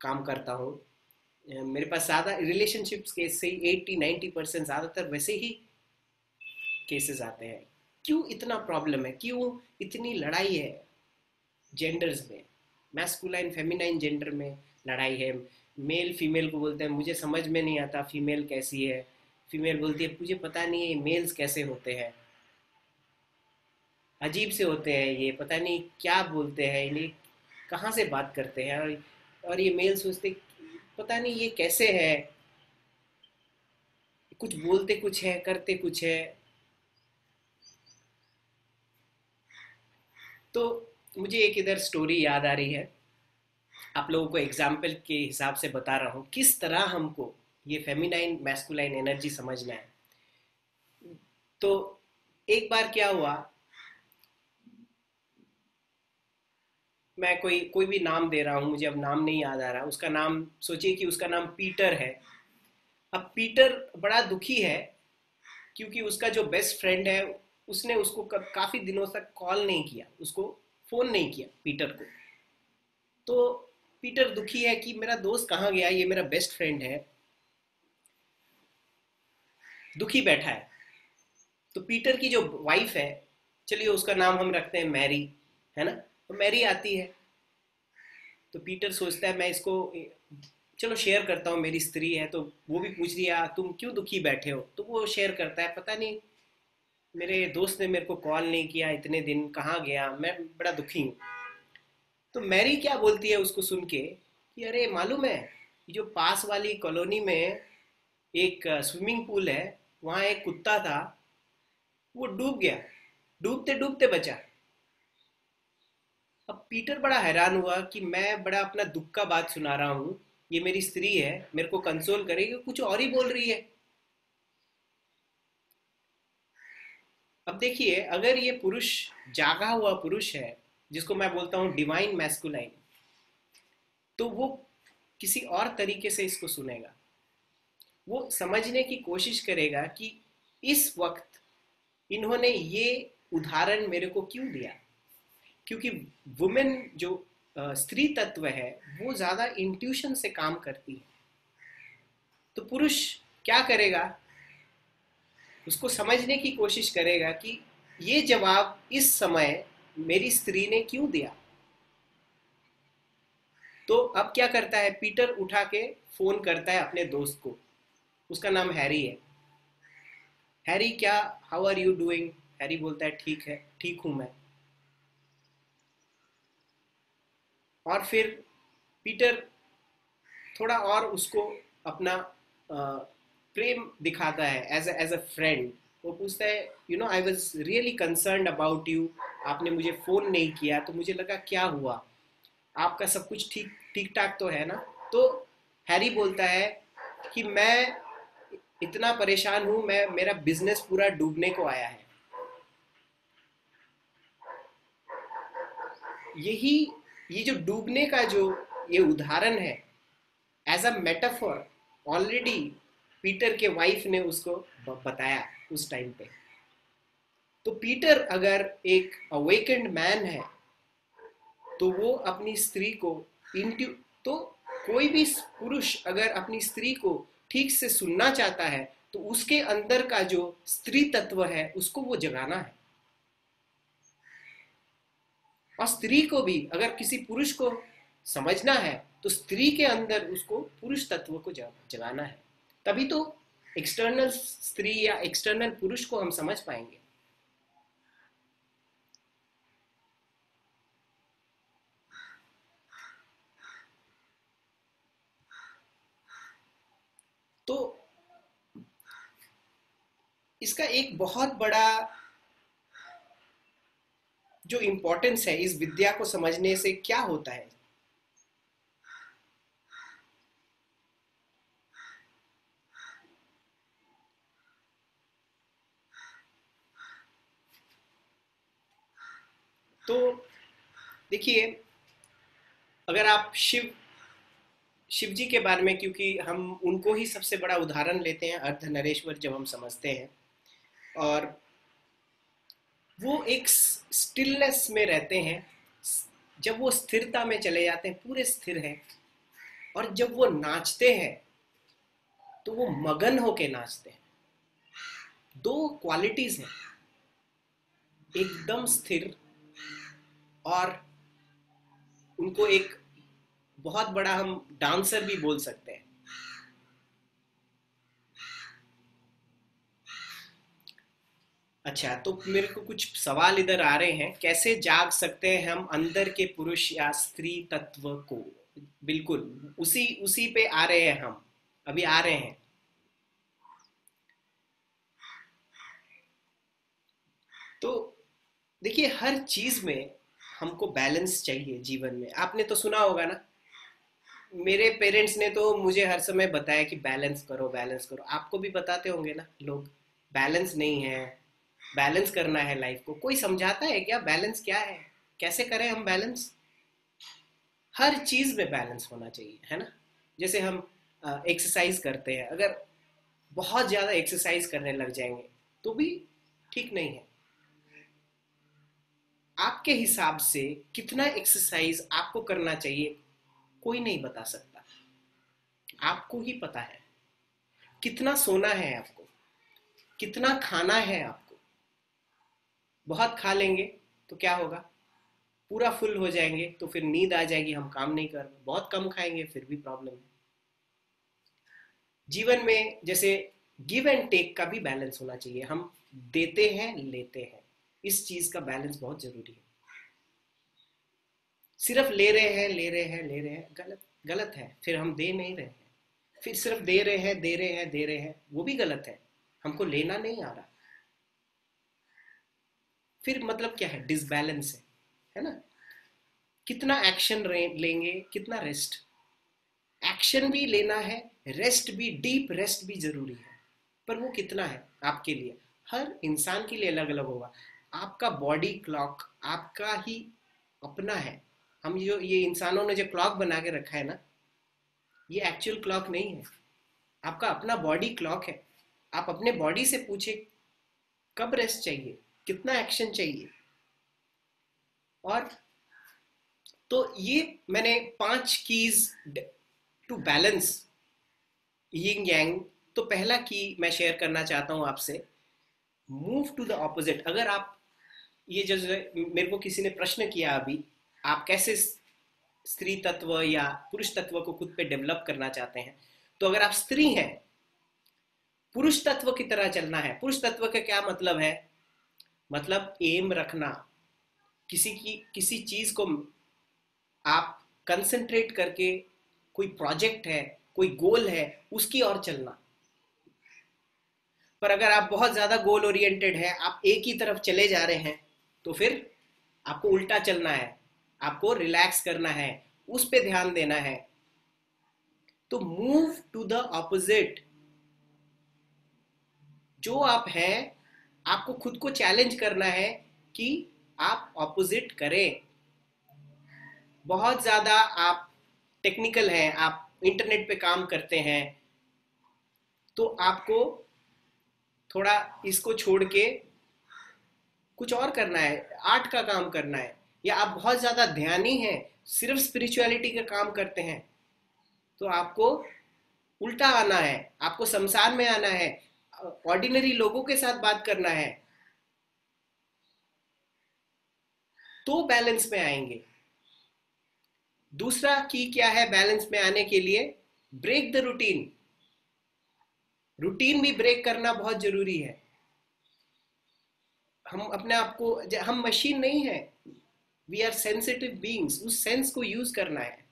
काम करता हूँ। मेरे पास ज़्यादा रिलेशनशिप्स केस से ही 80-90% ज़्यादातर वैसे ही केसेस आते हैं। क्यों इतना प्रॉब्लम है? क्यों इतनी लड़ाई है जेंडर्स में? मैस्कुलाइन फेमिनाइन जेंडर में लड़ाई है। मेल फीमेल को बोलते हैं मुझे समझ में नहीं आता फीमेल कैसी है, फीमेल बोलती है मुझे पता नहीं है मेल्स कैसे होते हैं, अजीब से होते हैं ये, पता नहीं क्या बोलते हैं इन्हें, कहाँ से बात करते हैं। और ये मेल सोचते पता नहीं ये कैसे है, कुछ बोलते कुछ है, करते कुछ है। तो मुझे एक इधर स्टोरी याद आ रही है, आप लोगों को एग्जाम्पल के हिसाब से बता रहा हूँ किस तरह हमको ये फेमिनाइन मैस्कुलाइन एनर्जी समझना है। तो एक बार क्या हुआ, मैं कोई कोई भी नाम दे रहा हूँ, मुझे अब नाम नहीं याद आ रहा, उसका नाम सोचिए कि उसका नाम पीटर है। अब पीटर बड़ा दुखी है क्योंकि उसका जो बेस्ट फ्रेंड है उसने उसको काफी दिनों तक कॉल नहीं किया, उसको फोन नहीं किया पीटर को। तो पीटर दुखी है कि मेरा दोस्त कहाँ गया, ये मेरा बेस्ट फ्रेंड है, दुखी बैठा है। तो पीटर की जो वाइफ है, चलिए उसका नाम हम रखते हैं मैरी, है ना, तो मैरी आती है। तो पीटर सोचता है मैं इसको चलो शेयर करता हूँ, मेरी स्त्री है। तो वो भी पूछ रही है तुम क्यों दुखी बैठे हो, तो वो शेयर करता है पता नहीं मेरे दोस्त ने मेरे को कॉल नहीं किया इतने दिन, कहाँ गया, मैं बड़ा दुखी हूँ। तो मैरी क्या बोलती है उसको सुन के कि अरे मालूम है, ये जो पास वाली कॉलोनी में एक स्विमिंग पूल है, वहाँ एक कुत्ता था, वो डूब गया, डूबते डूबते बचा। अब पीटर बड़ा हैरान हुआ कि मैं बड़ा अपना दुख का बात सुना रहा हूँ, ये मेरी स्त्री है, मेरे को कंसोल करेगी, कुछ और ही बोल रही है। अब देखिए, अगर ये पुरुष जागा हुआ पुरुष है, जिसको मैं बोलता हूँ डिवाइन मैस्कुलाइन, तो वो किसी और तरीके से इसको सुनेगा। वो समझने की कोशिश करेगा कि इस वक्त इन्होंने ये उदाहरण मेरे को क्यों दिया, क्योंकि वुमेन जो स्त्री तत्व है वो ज्यादा इंट्यूशन से काम करती है। तो पुरुष क्या करेगा, उसको समझने की कोशिश करेगा कि ये जवाब इस समय मेरी स्त्री ने क्यों दिया। तो अब क्या करता है, पीटर उठा के फोन करता है अपने दोस्त को, उसका नाम हैरी है। हैरी क्या, how are you doing, Harry बोलता है ठीक है, ठीक हूं मैं। और फिर पीटर थोड़ा और उसको अपना प्रेम दिखाता है एज अ फ्रेंड। वो पूछता है you know I was really concern about you, आपने मुझे फ़ोन नहीं किया तो मुझे लगा क्या हुआ, आपका सब कुछ ठीक ठीक ठाक तो है ना। तो हैरी बोलता है कि मैं इतना परेशान हूँ, मैं मेरा बिजनेस पूरा डूबने को आया है। यही, ये जो डूबने का जो ये उदाहरण है, as a metaphor, already Peter के वाइफ ने उसको बताया उस टाइम पे। तो पीटर अगर एक अवेकेंड मैन है तो वो अपनी स्त्री को इंट्यू, तो कोई भी पुरुष अगर अपनी स्त्री को ठीक से सुनना चाहता है तो उसके अंदर का जो स्त्री तत्व है उसको वो जगाना है। और स्त्री को भी अगर किसी पुरुष को समझना है तो स्त्री के अंदर उसको पुरुष तत्व को जगाना है, तभी तो एक्सटर्नल स्त्री या एक्सटर्नल पुरुष को हम समझ पाएंगे। तो इसका एक बहुत बड़ा जो इम्पोर्टेंस है इस विद्या को समझने से क्या होता है। तो देखिए, अगर आप शिव जी के बारे में, क्योंकि हम उनको ही सबसे बड़ा उदाहरण लेते हैं अर्धनरेश्वर जब हम समझते हैं, और वो एक स्टिलनेस में रहते हैं, जब वो स्थिरता में चले जाते हैं पूरे स्थिर हैं, और जब वो नाचते हैं तो वो मगन होके नाचते हैं। दो क्वालिटीज हैं, एकदम स्थिर और उनको एक बहुत बड़ा हम डांसर भी बोल सकते हैं। अच्छा, तो मेरे को कुछ सवाल इधर आ रहे हैं, कैसे जाग सकते हैं हम अंदर के पुरुष या स्त्री तत्व को। बिल्कुल उसी उसी पे आ रहे हैं हम, अभी आ रहे हैं। तो देखिए, हर चीज में हमको बैलेंस चाहिए जीवन में। आपने तो सुना होगा ना, मेरे पेरेंट्स ने तो मुझे हर समय बताया कि बैलेंस करो, बैलेंस करो। आपको भी बताते होंगे ना लोग, बैलेंस नहीं है, बैलेंस करना है लाइफ को। कोई समझाता है क्या बैलेंस क्या है, कैसे करें हम बैलेंस? हर चीज में बैलेंस होना चाहिए, है ना। जैसे हम एक्सरसाइज करते हैं, अगर बहुत ज्यादा एक्सरसाइज करने लग जाएंगे तो भी ठीक नहीं है। आपके हिसाब से कितना एक्सरसाइज आपको करना चाहिए कोई नहीं बता सकता, आपको ही पता है। कितना सोना है आपको, कितना खाना है आपको। बहुत खा लेंगे तो क्या होगा, पूरा फुल हो जाएंगे तो फिर नींद आ जाएगी, हम काम नहीं कर रहे। बहुत कम खाएंगे फिर भी प्रॉब्लम है। जीवन में जैसे गिव एंड टेक का भी बैलेंस होना चाहिए। हम देते हैं, लेते हैं, इस चीज का बैलेंस बहुत जरूरी है। सिर्फ ले रहे हैं, ले रहे हैं, ले रहे हैं, गलत गलत है। फिर हम दे नहीं रहे हैं। फिर सिर्फ दे रहे हैं, दे रहे हैं, दे रहे हैं, वो भी गलत है। हमको लेना नहीं आ रहा, फिर मतलब क्या है, डिसबैलेंस है ना। कितना एक्शन लेंगे, कितना रेस्ट। एक्शन भी लेना है, रेस्ट भी, डीप रेस्ट भी जरूरी है, पर वो कितना है आपके लिए, हर इंसान के लिए अलग अलग होगा। आपका बॉडी क्लॉक आपका ही अपना है। हम जो ये इंसानों ने जो क्लॉक बना के रखा है ना, ये एक्चुअल क्लॉक नहीं है। आपका अपना बॉडी क्लॉक है। आप अपने बॉडी से पूछे कब रेस्ट चाहिए, कितना एक्शन चाहिए। और तो ये मैंने 5 कीज टू बैलेंस यिंग यांग। तो पहला की मैं शेयर करना चाहता हूं आपसे, मूव टू द ऑपोजिट। अगर आप ये जो मेरे को किसी ने प्रश्न किया अभी, आप कैसे स्त्री तत्व या पुरुष तत्व को खुद पे डेवलप करना चाहते हैं, तो अगर आप स्त्री हैं, पुरुष तत्व की तरह चलना है। पुरुष तत्व का क्या मतलब है, मतलब एम रखना, किसी चीज को आप कंसंट्रेट करके, कोई प्रोजेक्ट है, कोई गोल है, उसकी ओर चलना। पर अगर आप बहुत ज्यादा गोल ओरिएंटेड है, आप एक ही तरफ चले जा रहे हैं, तो फिर आपको उल्टा चलना है, आपको रिलैक्स करना है, उस पे ध्यान देना है। तो मूव टू द ऑपोजिट। जो आप हैं, आपको खुद को चैलेंज करना है कि आप ऑपोजिट करें। बहुत ज्यादा आप टेक्निकल हैं, आप इंटरनेट पे काम करते हैं, तो आपको थोड़ा इसको छोड़ के कुछ और करना है, आर्ट का काम करना है। या आप बहुत ज्यादा ध्यानी हैं, सिर्फ स्पिरिचुअलिटी का काम करते हैं, तो आपको उल्टा आना है, आपको संसार में आना है, ऑर्डिनरी लोगों के साथ बात करना है, तो बैलेंस में आएंगे। दूसरा की क्या है बैलेंस में आने के लिए, ब्रेक द रूटीन। रूटीन भी ब्रेक करना बहुत जरूरी है। हम अपने आप को, हम मशीन नहीं है, वी आर सेंसिटिव बीइंग्स, उस सेंस को यूज करना है।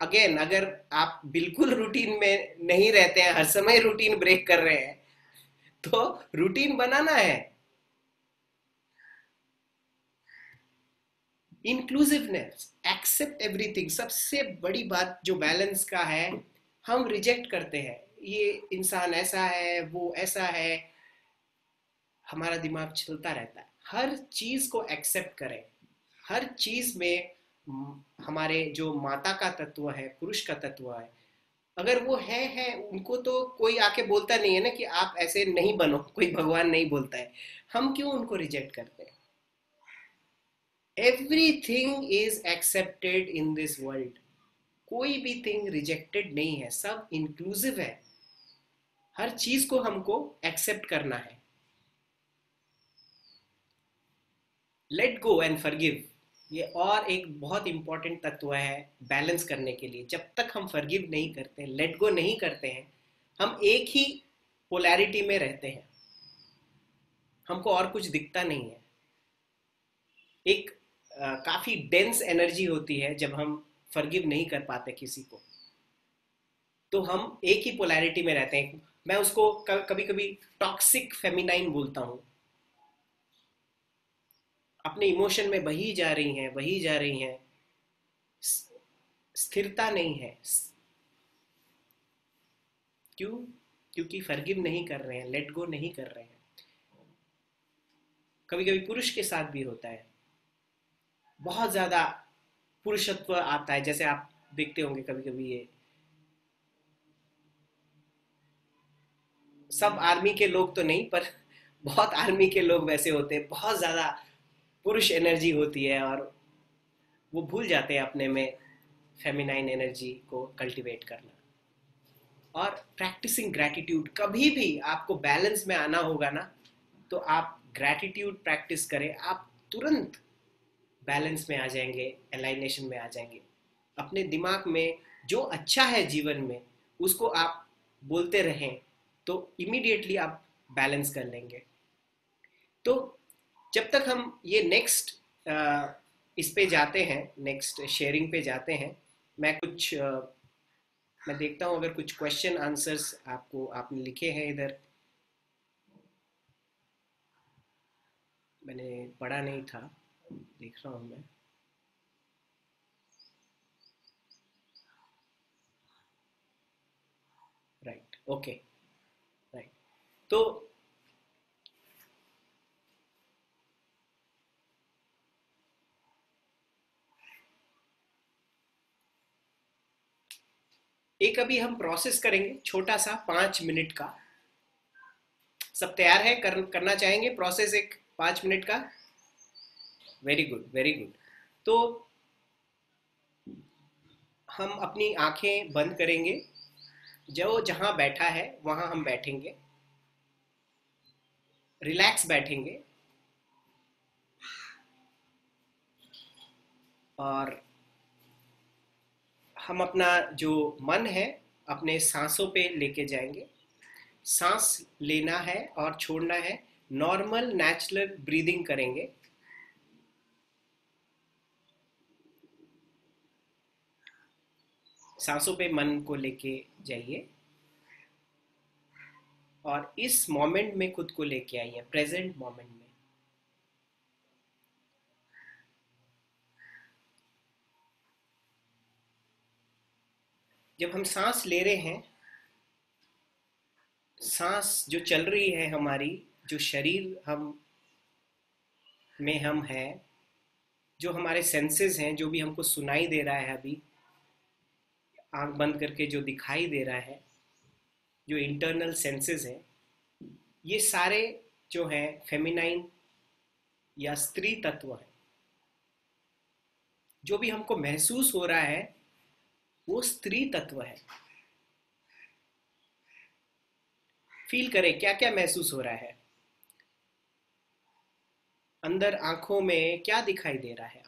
अगेन, अगर आप बिल्कुल रूटीन में नहीं रहते हैं, हर समय रूटीन ब्रेक कर रहे हैं, तो रूटीन बनाना है। Inclusiveness, accept everything. सबसे बड़ी बात जो बैलेंस का है, हम रिजेक्ट करते हैं, ये इंसान ऐसा है, वो ऐसा है, हमारा दिमाग चलता रहता है। हर चीज को एक्सेप्ट करें। हर चीज में हमारे जो माता का तत्व है, पुरुष का तत्व है, अगर वो है उनको तो कोई आके बोलता नहीं है ना कि आप ऐसे नहीं बनो, कोई भगवान नहीं बोलता है। हम क्यों उनको रिजेक्ट करते हैं? Everything is accepted in this world. कोई भी थिंग रिजेक्टेड नहीं है, सब इंक्लूसिव है। हर चीज को हमको एक्सेप्ट करना है। लेट गो एंड फॉरगिव, ये और एक बहुत इंपॉर्टेंट तत्व है बैलेंस करने के लिए। जब तक हम फॉरगिव नहीं करते, लेट गो नहीं करते हैं, हम एक ही पोलैरिटी में रहते हैं, हमको और कुछ दिखता नहीं है। एक काफी डेंस एनर्जी होती है जब हम फॉरगिव नहीं कर पाते किसी को, तो हम एक ही पोलैरिटी में रहते हैं। मैं उसको कभी कभी टॉक्सिक फेमिनाइन बोलता हूं। अपने इमोशन में बही जा रही हैं, बही जा रही हैं, स्थिरता नहीं है। क्यों? क्योंकि फॉरगिव नहीं कर रहे हैं, लेट गो नहीं कर रहे हैं। कभी कभी पुरुष के साथ भी होता है, बहुत ज्यादा पुरुषत्व आता है, जैसे आप देखते होंगे कभी कभी ये सब आर्मी के लोग तो नहीं, पर बहुत आर्मी के लोग वैसे होते हैं, बहुत ज्यादा पुरुष एनर्जी होती है और वो भूल जाते हैं अपने में फेमिनाइन एनर्जी को कल्टीवेट करना। और प्रैक्टिसिंग ग्रैटिट्यूड, कभी भी आपको बैलेंस में आना होगा ना, तो आप ग्रैटिट्यूड प्रैक्टिस करें, आप तुरंत बैलेंस में आ जाएंगे, अलाइनेशन में आ जाएंगे। अपने दिमाग में जो अच्छा है जीवन में उसको आप बोलते रहें, तो इमीडिएटली आप बैलेंस कर लेंगे। तो जब तक हम ये नेक्स्ट इस पे जाते हैं, नेक्स्ट शेयरिंग पे जाते हैं, मैं कुछ मैं देखता हूँ अगर कुछ क्वेश्चन आंसर्स आपको आपने लिखे हैं इधर, मैंने पढ़ा नहीं था, देख रहा हूँ मैं। Right, okay, right. तो एक अभी हम प्रोसेस करेंगे छोटा सा 5 मिनट का। सब तैयार है? करना चाहेंगे प्रोसेस एक 5 मिनट का? Very good, very good. तो हम अपनी आंखें बंद करेंगे, जो जहां बैठा है वहां हम बैठेंगे, रिलैक्स बैठेंगे, और हम अपना जो मन है अपने सांसों पे लेके जाएंगे। सांस लेना है और छोड़ना है, नॉर्मल नेचुरल ब्रीदिंग करेंगे। सांसों पे मन को लेके जाइए और इस मोमेंट में खुद को लेके आइए, प्रेजेंट मोमेंट में। जब हम सांस ले रहे हैं, सांस जो चल रही है हमारी, जो शरीर हम में हम हैं, जो हमारे सेंसेस हैं, जो भी हमको सुनाई दे रहा है अभी आंख बंद करके जो दिखाई दे रहा है, जो इंटरनल सेंसेस हैं, ये सारे जो हैं फेमिनाइन या स्त्री तत्व हैं। जो भी हमको महसूस हो रहा है वो स्त्री तत्व है। फील करें क्या क्या महसूस हो रहा है। अंदर आंखों में क्या दिखाई दे रहा है,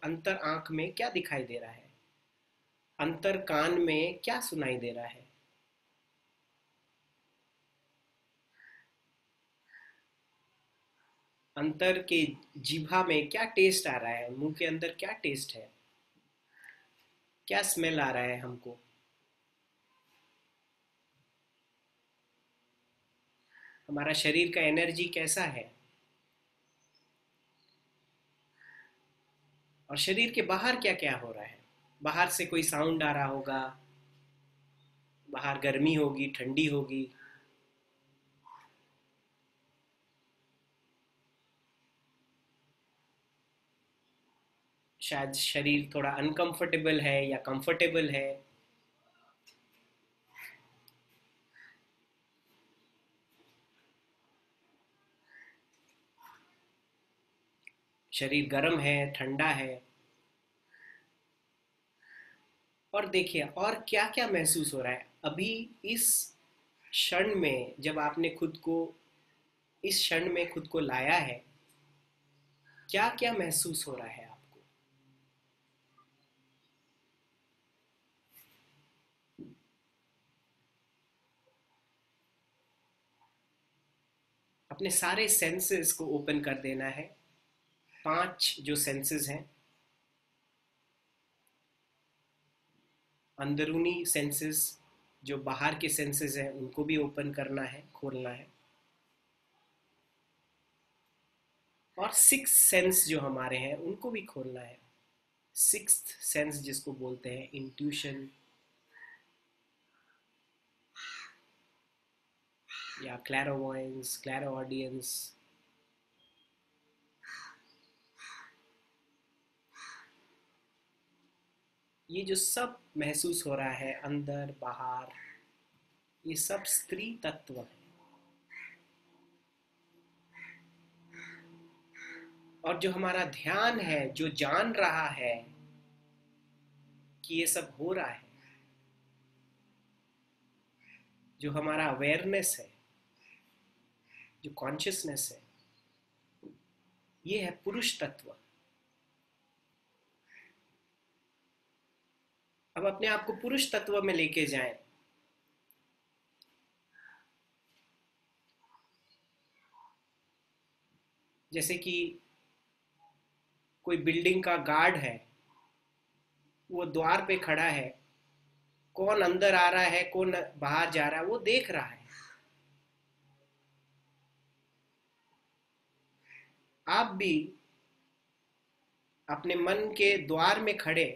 अंतर आंख में क्या दिखाई दे रहा है, अंतर कान में क्या सुनाई दे रहा है, अंतर के जीभा में क्या टेस्ट आ रहा है, मुंह के अंदर क्या टेस्ट है, क्या स्मेल आ रहा है हमको। हमारा शरीर का एनर्जी कैसा है, और शरीर के बाहर क्या क्या हो रहा है। बाहर से कोई साउंड आ रहा होगा, बाहर गर्मी होगी, ठंडी होगी, शायद शरीर थोड़ा अनकंफर्टेबल है या कंफर्टेबल है, शरीर गर्म है, ठंडा है। और देखिए और क्या क्या महसूस हो रहा है अभी इस क्षण में, जब आपने खुद को इस क्षण में खुद को लाया है, क्या क्या महसूस हो रहा है आपको। अपने सारे सेंसेस को ओपन कर देना है। 5 जो सेंसेस हैं, अंदरूनी सेंसेस, जो बाहर के सेंसेस हैं उनको भी ओपन करना है, खोलना है। और 6 सेंस जो हमारे हैं उनको भी खोलना है। सिक्स्थ सेंस जिसको बोलते हैं, इंट्यूशन या क्लैरोवॉयंस, क्लैरोऑडियंस, ये जो सब महसूस हो रहा है अंदर बाहर, ये सब स्त्री तत्व है। और जो हमारा ध्यान है, जो जान रहा है कि ये सब हो रहा है, जो हमारा अवेयरनेस है, जो कॉन्शियसनेस है, ये है पुरुष तत्व। अब अपने आप को पुरुष तत्व में लेके जाएं। जैसे कि कोई बिल्डिंग का गार्ड है, वो द्वार पे खड़ा है, कौन अंदर आ रहा है कौन बाहर जा रहा है वो देख रहा है। आप भी अपने मन के द्वार में खड़े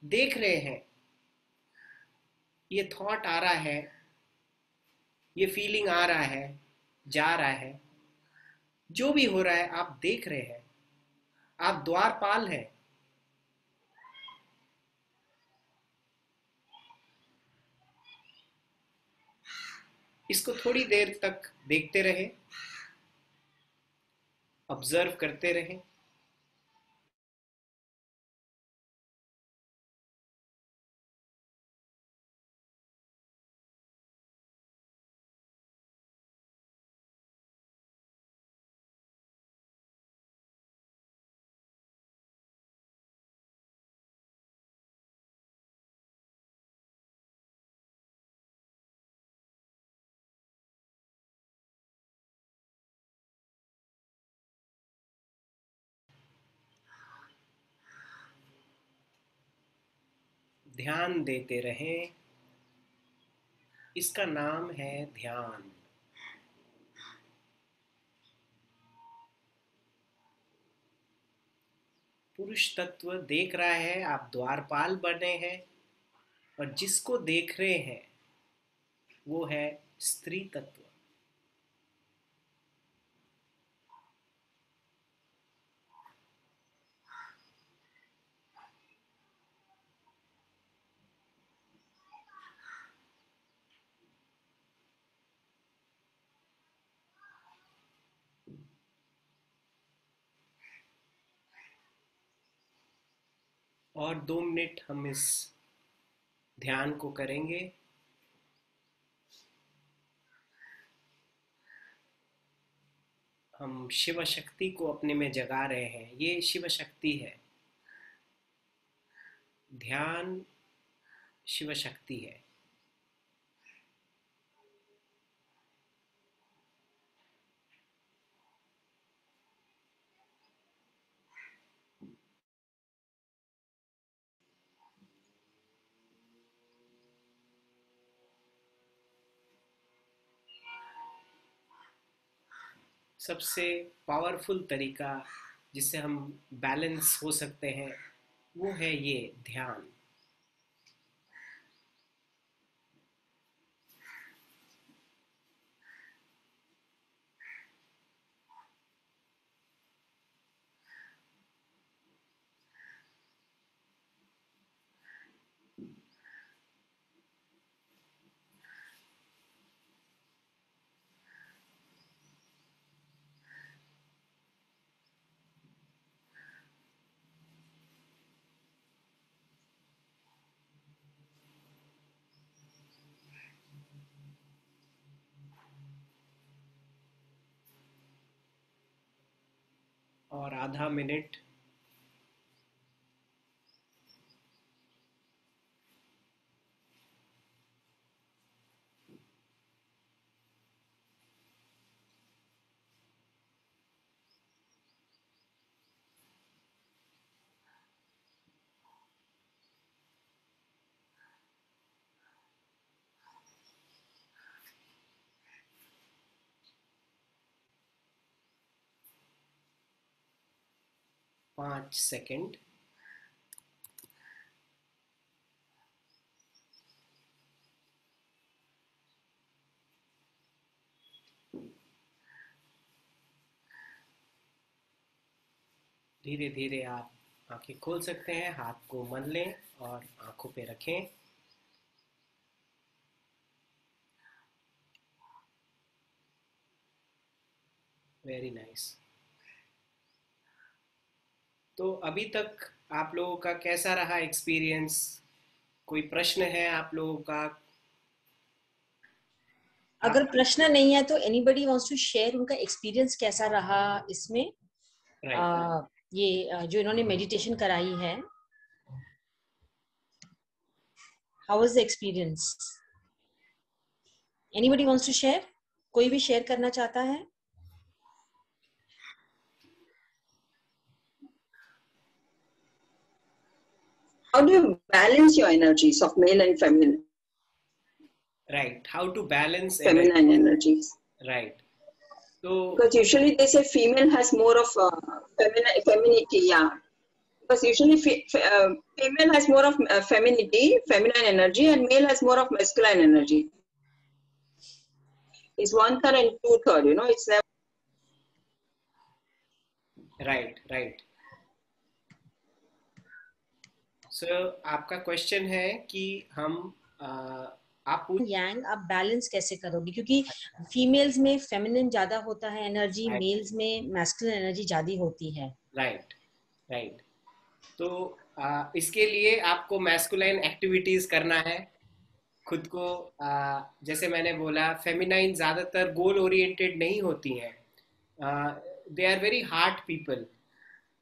देख रहे हैं, ये थॉट आ रहा है, ये फीलिंग आ रहा है, जा रहा है, जो भी हो रहा है आप देख रहे हैं। आप द्वारपाल हैं। इसको थोड़ी देर तक देखते रहे, ऑब्जर्व करते रहे। ध्यान देते रहें। इसका नाम है ध्यान। पुरुष तत्व देख रहा है, आप द्वारपाल बने हैं, और जिसको देख रहे हैं वो है स्त्री तत्व। और 2 मिनट हम इस ध्यान को करेंगे। हम शिव शक्ति को अपने में जगा रहे हैं, ये शिव शक्ति है। ध्यान शिव शक्ति है। सबसे पावरफुल तरीका जिससे हम बैलेंस हो सकते हैं वो है ये ध्यान। और आधा मिनट पाँच सेकंड। धीरे धीरे आप आंखें खोल सकते हैं, हाथ को मल लें और आंखों पे रखें। Very nice. तो अभी तक आप लोगों का कैसा रहा एक्सपीरियंस? कोई प्रश्न है आप लोगों का? अगर आप प्रश्न नहीं है तो एनीबडी वांट्स टू शेयर उनका एक्सपीरियंस कैसा रहा इसमें? राइट। जो इन्होंने मेडिटेशन कराई है, how was the experience? Anybody wants to share? कोई भी शेयर करना चाहता है? How do you balance your energies of male and right, how to balance energy. feminine energies? Right. तो Because usually they say female has more of femininity, yeah. Because usually female has more of femininity, feminine energy, and male has more of masculine energy. It's 1/3 and 2/3. You know, it's never. Right right. Sir आपका क्वेश्चन है कि हम आप पूछ। यांग आप बैलेंस कैसे करोगे, क्योंकि फीमेल्स में फेमिनिन ज्यादा होता है एनर्जी, मेल्स में मैस्कुलिन एनर्जी ज्यादा होती है। Right right. तो इसके लिए आपको मैस्कुलाइन एक्टिविटीज करना है खुद को। जैसे मैंने बोला, फेमिनाइन ज़्यादातर गोल ओरिएंटेड नहीं होती हैं, they are very hard people,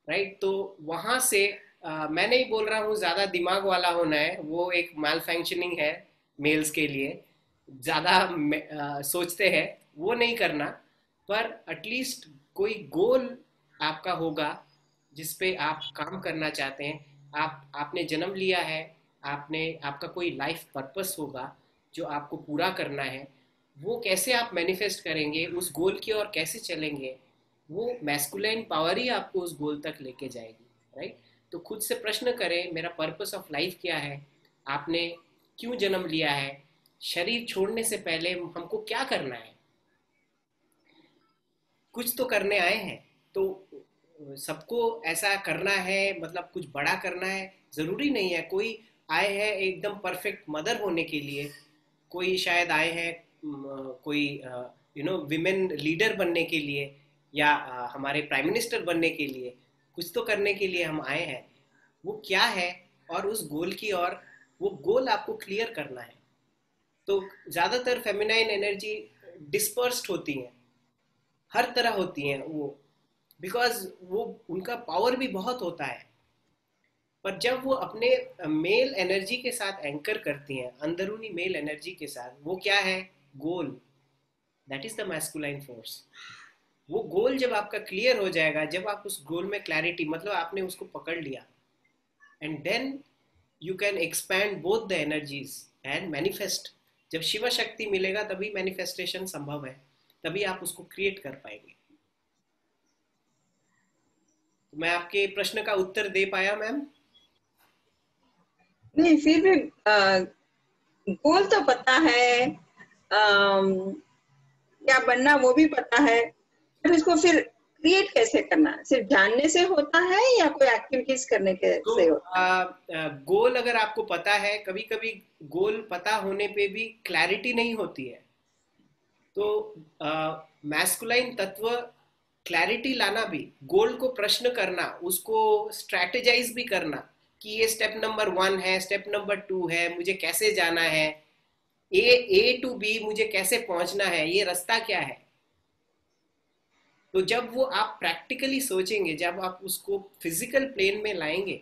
right. तो वहाँ से मैं नहीं बोल रहा हूँ ज़्यादा दिमाग वाला होना है, वो एक माल फंक्शनिंग है मेल्स के लिए। ज़्यादा सोचते हैं वो नहीं करना, पर एटलीस्ट कोई गोल आपका होगा जिस पे आप काम करना चाहते हैं। आपने जन्म लिया है, आपने आपका कोई लाइफ पर्पस होगा जो आपको पूरा करना है। वो कैसे आप मैनिफेस्ट करेंगे, उस गोल की ओर कैसे चलेंगे, वो मैस्कुलाइन पावर ही आपको उस गोल तक लेके जाएगी, राइट। तो खुद से प्रश्न करें, मेरा पर्पस ऑफ लाइफ क्या है? आपने क्यों जन्म लिया है? शरीर छोड़ने से पहले हमको क्या करना है? कुछ तो करने आए हैं, तो सबको ऐसा करना है, मतलब कुछ बड़ा करना है ज़रूरी नहीं है। कोई आए हैं एकदम परफेक्ट मदर होने के लिए, कोई शायद आए हैं कोई विमेन लीडर बनने के लिए, या हमारे प्राइम मिनिस्टर बनने के लिए। कुछ तो करने के लिए हम आए हैं, वो क्या है और उस गोल की ओर, वो गोल आपको क्लियर करना है। तो ज़्यादातर फेमिनाइन एनर्जी डिस्पर्स्ड होती हैं, हर तरह होती हैं वो, बिकॉज वो उनका पावर भी बहुत होता है। पर जब वो अपने मेल एनर्जी के साथ एंकर करती हैं, अंदरूनी मेल एनर्जी के साथ, वो क्या है? Goal. That is the masculine force. वो गोल जब आपका क्लियर हो जाएगा, जब आप उस गोल में क्लैरिटी, मतलब आपने उसको पकड़ लिया, and then you can expand both the energies and manifest. जब शिव शक्ति मिलेगा तभी मैनिफेस्टेशन संभव है, तभी आप उसको क्रिएट कर पाएंगे। तो मैं आपके प्रश्न का उत्तर दे पाया मैम? नहीं, फिर भी गोल तो पता है, क्या बनना वो भी पता है, पर इसको फिर क्रिएट कैसे करना है? सिर्फ जानने से होता है या कोई एक्टिविटीज करने के तो से होता गोल अगर आपको पता है, कभी कभी गोल पता होने पे भी क्लैरिटी नहीं होती है। तो मैस्कुलाइन तत्व क्लैरिटी लाना भी, गोल को प्रश्न करना, उसको स्ट्रैटेजाइज भी करना कि ये स्टेप नंबर 1 है, स्टेप नंबर 2 है, मुझे कैसे जाना है, ए टू बी मुझे कैसे पहुंचना है, ये रास्ता क्या है। तो जब वो आप प्रैक्टिकली सोचेंगे, जब आप उसको फिजिकल प्लेन में लाएंगे,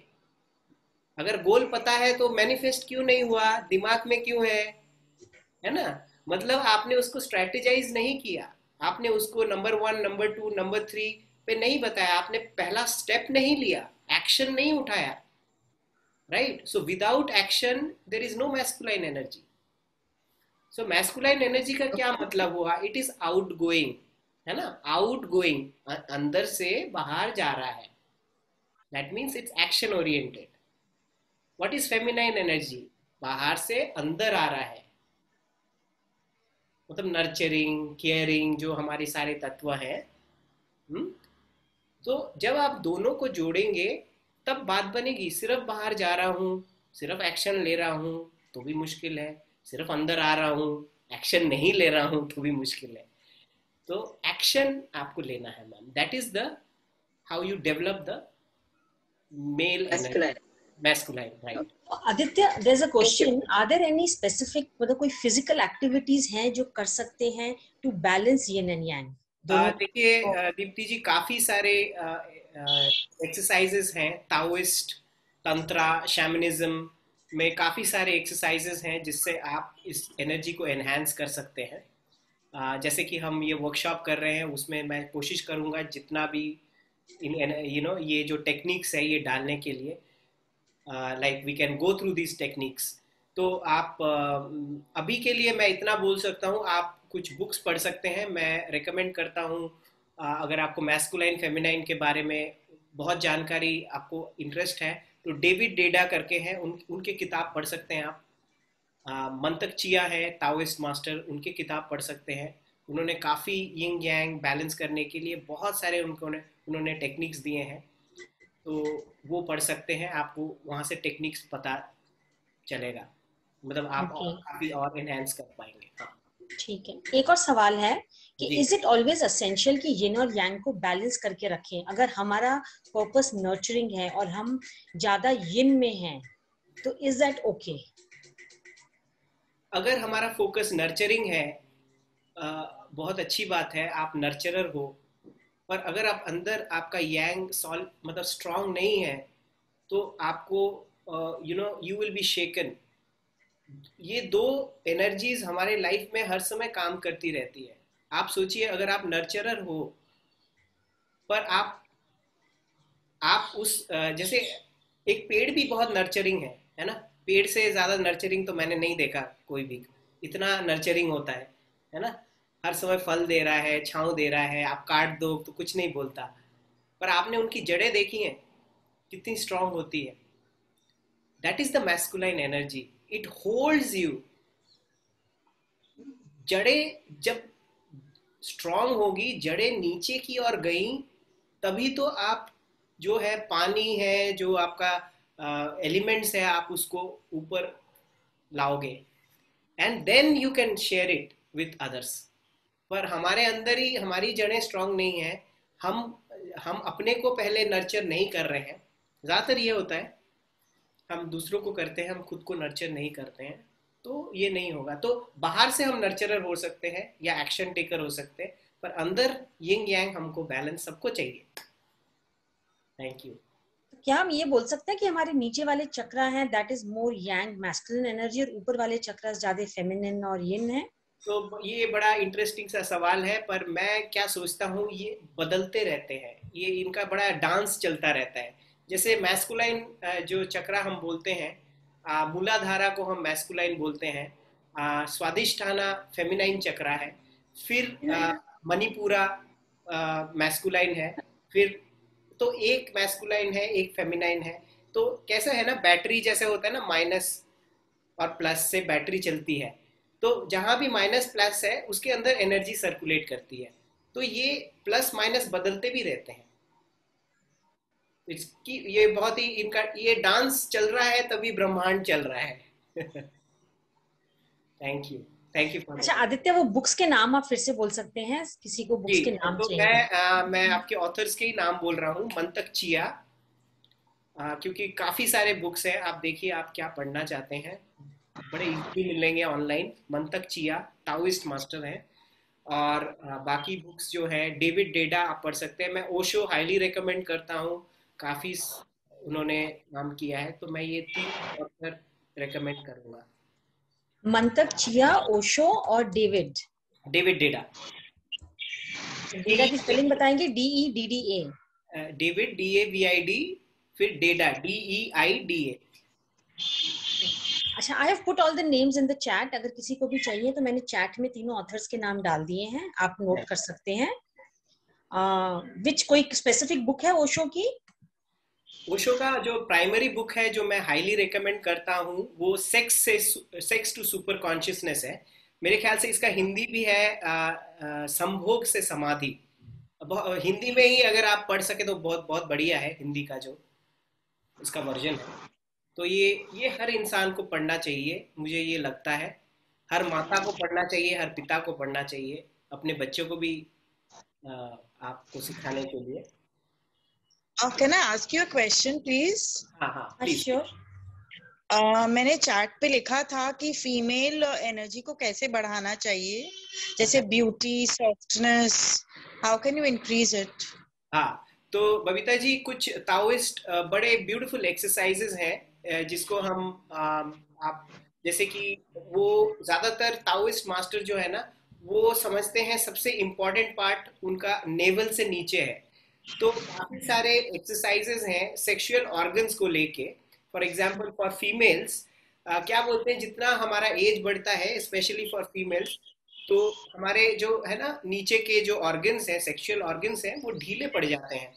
अगर गोल पता है तो मैनिफेस्ट क्यों नहीं हुआ, दिमाग में क्यों है ना? मतलब आपने उसको स्ट्रेटेजाइज नहीं किया, आपने उसको नंबर 1, नंबर 2, नंबर 3 पे नहीं बताया, आपने पहला स्टेप नहीं लिया, एक्शन नहीं उठाया, right. So without action there is no masculine energy. So masculine energy का क्या मतलब हुआ? इट इज आउट गोइंग, है ना? आउट गोइंग, अंदर से बाहर जा रहा है, that means it's action oriented. What is feminine energy? बाहर से अंदर आ रहा है, मतलब नर्चरिंग, केयरिंग, जो हमारे सारे तत्व हैं, तो जब आप दोनों को जोड़ेंगे तब बात बनेगी। सिर्फ बाहर जा रहा हूँ, सिर्फ एक्शन ले रहा हूँ तो भी मुश्किल है, सिर्फ अंदर आ रहा हूँ एक्शन नहीं ले रहा हूँ तो भी मुश्किल है। तो एक्शन आपको लेना है ma'am, that is the how you develop the mail energy, Masculine. Masculine, right. Aditya, there's a Thank you. question, are there any specific, मतलब कोई physical activities हैं जो कर सकते हैं to balance yin and yang दोनों देखिए को? दीप्ति जी, काफी सारे एक्सरसाइजेस हैं, ताओइस्ट तंत्रा शैमनिज्म में काफी सारे एक्सरसाइजेस हैं जिससे आप इस एनर्जी को एनहांस कर सकते हैं। जैसे कि हम ये वर्कशॉप कर रहे हैं उसमें मैं कोशिश करूंगा जितना भी ये जो टेक्निक्स है ये डालने के लिए, like we can go through this techniques. तो आप अभी के लिए मैं इतना बोल सकता हूँ, आप कुछ बुक्स पढ़ सकते हैं, मैं रेकमेंड करता हूँ। अगर आपको मैस्कुलाइन फेमिनाइन के बारे में बहुत जानकारी, आपको इंटरेस्ट है, तो डेविड डेडा करके हैं, उनके किताब पढ़ सकते हैं आप। मंतक चिया है ताओइस्ट मास्टर, उनकी किताब पढ़ सकते हैं। उन्होंने काफ़ी यिंग यांग बैलेंस करने के लिए बहुत सारे उन्होंने टेक्निक्स दिए हैं, तो वो पढ़ सकते हैं, आपको वहाँ से टेक्निक्स पता चलेगा, मतलब आप Okay. काफ़ी और एनहेंस कर पाएंगे। हाँ ठीक है, एक और सवाल है कि जी। इज इट ऑलवेज असेंशियल कि यिन और यांग को बैलेंस करके रखें? अगर हमारा पर्पस नर्चरिंग है और हम ज्यादा यिन में हैं तो इज दैट ओके? अगर हमारा फोकस नर्चरिंग है, बहुत अच्छी बात है, आप नर्चरर हो। पर अगर आप अंदर आपका यांग सॉल्व मतलब स्ट्रांग नहीं है तो आपको यू विल बी शेकन। ये दो एनर्जीज हमारे लाइफ में हर समय काम करती रहती है। आप सोचिए, अगर आप नर्चरर हो पर आप उस जैसे एक पेड़ भी बहुत नर्चरिंग है ना? पेड़ से ज्यादा नर्चरिंग तो मैंने नहीं देखा कोई भी, इतना नर्चरिंग होता है ना? हर समय फल दे रहा है, छांव दे रहा है, आप काट दो तो कुछ नहीं बोलता। पर आपने उनकी जड़ें देखी हैं कितनी स्ट्रांग होती है। That is the masculine energy, it holds you. जड़ें जब स्ट्रांग होगी, जड़ें नीचे की ओर गई, तभी तो आप जो है पानी है, जो आपका एलिमेंट्स है, आप उसको ऊपर लाओगे and then you can share it with others. पर हमारे अंदर ही हमारी जड़ें स्ट्रांग नहीं है, हम अपने को पहले नर्चर नहीं कर रहे हैं। ज़्यादातर ये होता है, हम दूसरों को करते हैं, हम खुद को नर्चर नहीं करते हैं, तो ये नहीं होगा। तो बाहर से हम नर्चरर हो सकते हैं या एक्शन टेकर हो सकते हैं, पर अंदर यिंग यांग हमको बैलेंस सबको चाहिए। Thank you. क्या हम ये बोल सकते हैं कि हमारे नीचे वाले चक्रा हैं that is more Yang masculine energy और ऊपर वाले चक्रा ज्यादा फेमिनिन और यिन है? तो ये बड़ा इंटरेस्टिंग सा सवाल है, पर मैं क्या सोचता हूँ ये बदलते रहते हैं, ये इनका बड़ा डांस चलता रहता है। जैसे मैस्कुलाइन जो चक्रा हम बोलते हैं, मूलाधारा को हम मैस्कुलाइन बोलते हैं, स्वादिष्ठाना फेमिनाइन चक्रा है, फिर मणिपुरा मैस्कुलाइन है, फिर तो एक मैस्कुलाइन है एक फेमिनाइन है। तो कैसा है ना, बैटरी जैसे होता है ना, माइनस और प्लस से बैटरी चलती है, तो जहां भी माइनस प्लस है उसके अंदर एनर्जी सर्कुलेट करती है, तो ये प्लस माइनस बदलते भी रहते हैं। इसकी ये बहुत ही इनका ये डांस चल रहा है, तभी ब्रह्मांड चल रहा है। Thank you, thank you for. अच्छा आदित्य, वो बुक्स के नाम आप फिर से बोल सकते हैं? किसी को बुक्स जी, के नाम तो चाहिए? मैं आपके ऑथर्स के ही नाम बोल रहा हूँ। मंतक चिया, क्योंकि काफी सारे बुक्स हैं, आप देखिए आप क्या पढ़ना चाहते हैं, बड़े इजीली मिलेंगे ऑनलाइन। मंतक चिया टाओइस्ट मास्टर है, और बाकी बुक्स जो है डेविड डेडा आप पढ़ सकते हैं। मैं ओशो हाईली रिकमेंड करता हूँ, काफी उन्होंने काम किया है, तो मैं ये 3 ऑथर रिकमेंड करूंगा। मंतक चिया, ओशो और डेविड डेविड डेडा की स्पेलिंग बताएंगे? DEDDA? डेविड DAVID, फिर डेडा DEIDA। अच्छा, I have put all the names in the chat, अगर किसी को भी चाहिए तो मैंने चैट में तीनों ऑथर्स के नाम डाल दिए हैं, आप नोट कर सकते हैं। विच कोई स्पेसिफिक बुक है ओशो की? ओशो का जो प्राइमरी बुक है जो मैं हाईली रिकमेंड करता हूँ, वो सेक्स टू सुपर कॉन्शियसनेस है। मेरे ख्याल से इसका हिंदी भी है संभोग से समाधि। हिंदी में ही अगर आप पढ़ सके तो बहुत बहुत बढ़िया है, हिंदी का जो इसका वर्जन है। तो ये हर इंसान को पढ़ना चाहिए, मुझे ये लगता है। हर माता को पढ़ना चाहिए, हर पिता को पढ़ना चाहिए, अपने बच्चों को भी अ, आपको सिखाने के लिए। Can I ask you a question, please? हाँ हाँ प्लीज। श्योर। मैंने चार्ट पे लिखा था कि फीमेल एनर्जी को कैसे बढ़ाना चाहिए, जैसे beauty, softness, how can you increase it? हाँ, तो बबीता जी कुछ ताओइस्ट बड़े ब्यूटीफुल एक्सरसाइजेज हैं जिसको हम आप जैसे कि वो ज्यादातर ताओइस्ट मास्टर जो है ना, वो समझते हैं सबसे इम्पोर्टेंट पार्ट उनका नेवल से नीचे है। तो काफी सारे एक्सरसाइजेज हैं सेक्सुअल ऑर्गन्स को लेके। फॉर एग्जांपल फॉर फीमेल्स क्या बोलते हैं, जितना हमारा एज बढ़ता है स्पेशली फॉर फीमेल्स, तो हमारे जो है ना नीचे के जो ऑर्गन्स हैं, सेक्सुअल ऑर्गन्स हैं, वो ढीले पड़ जाते हैं।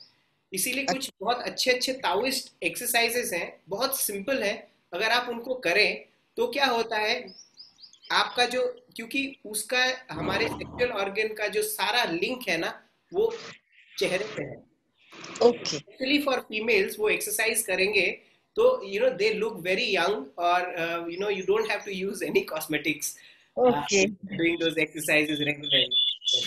इसीलिए कुछ बहुत अच्छे अच्छे ताओइस्ट एक्सरसाइजेस हैं, बहुत सिंपल है। अगर आप उनको करें तो क्या होता है, आपका जो, क्योंकि उसका हमारे सेक्सुअल ऑर्गन का जो सारा लिंक है ना, वो चेहरे पे है। ओके। एक्चुअली फॉर फीमेल्स वो एक्सरसाइज करेंगे तो दे लुक वेरी यंग, और you don't have to use any cosmetics Okay. doing those exercises regularly. Yes.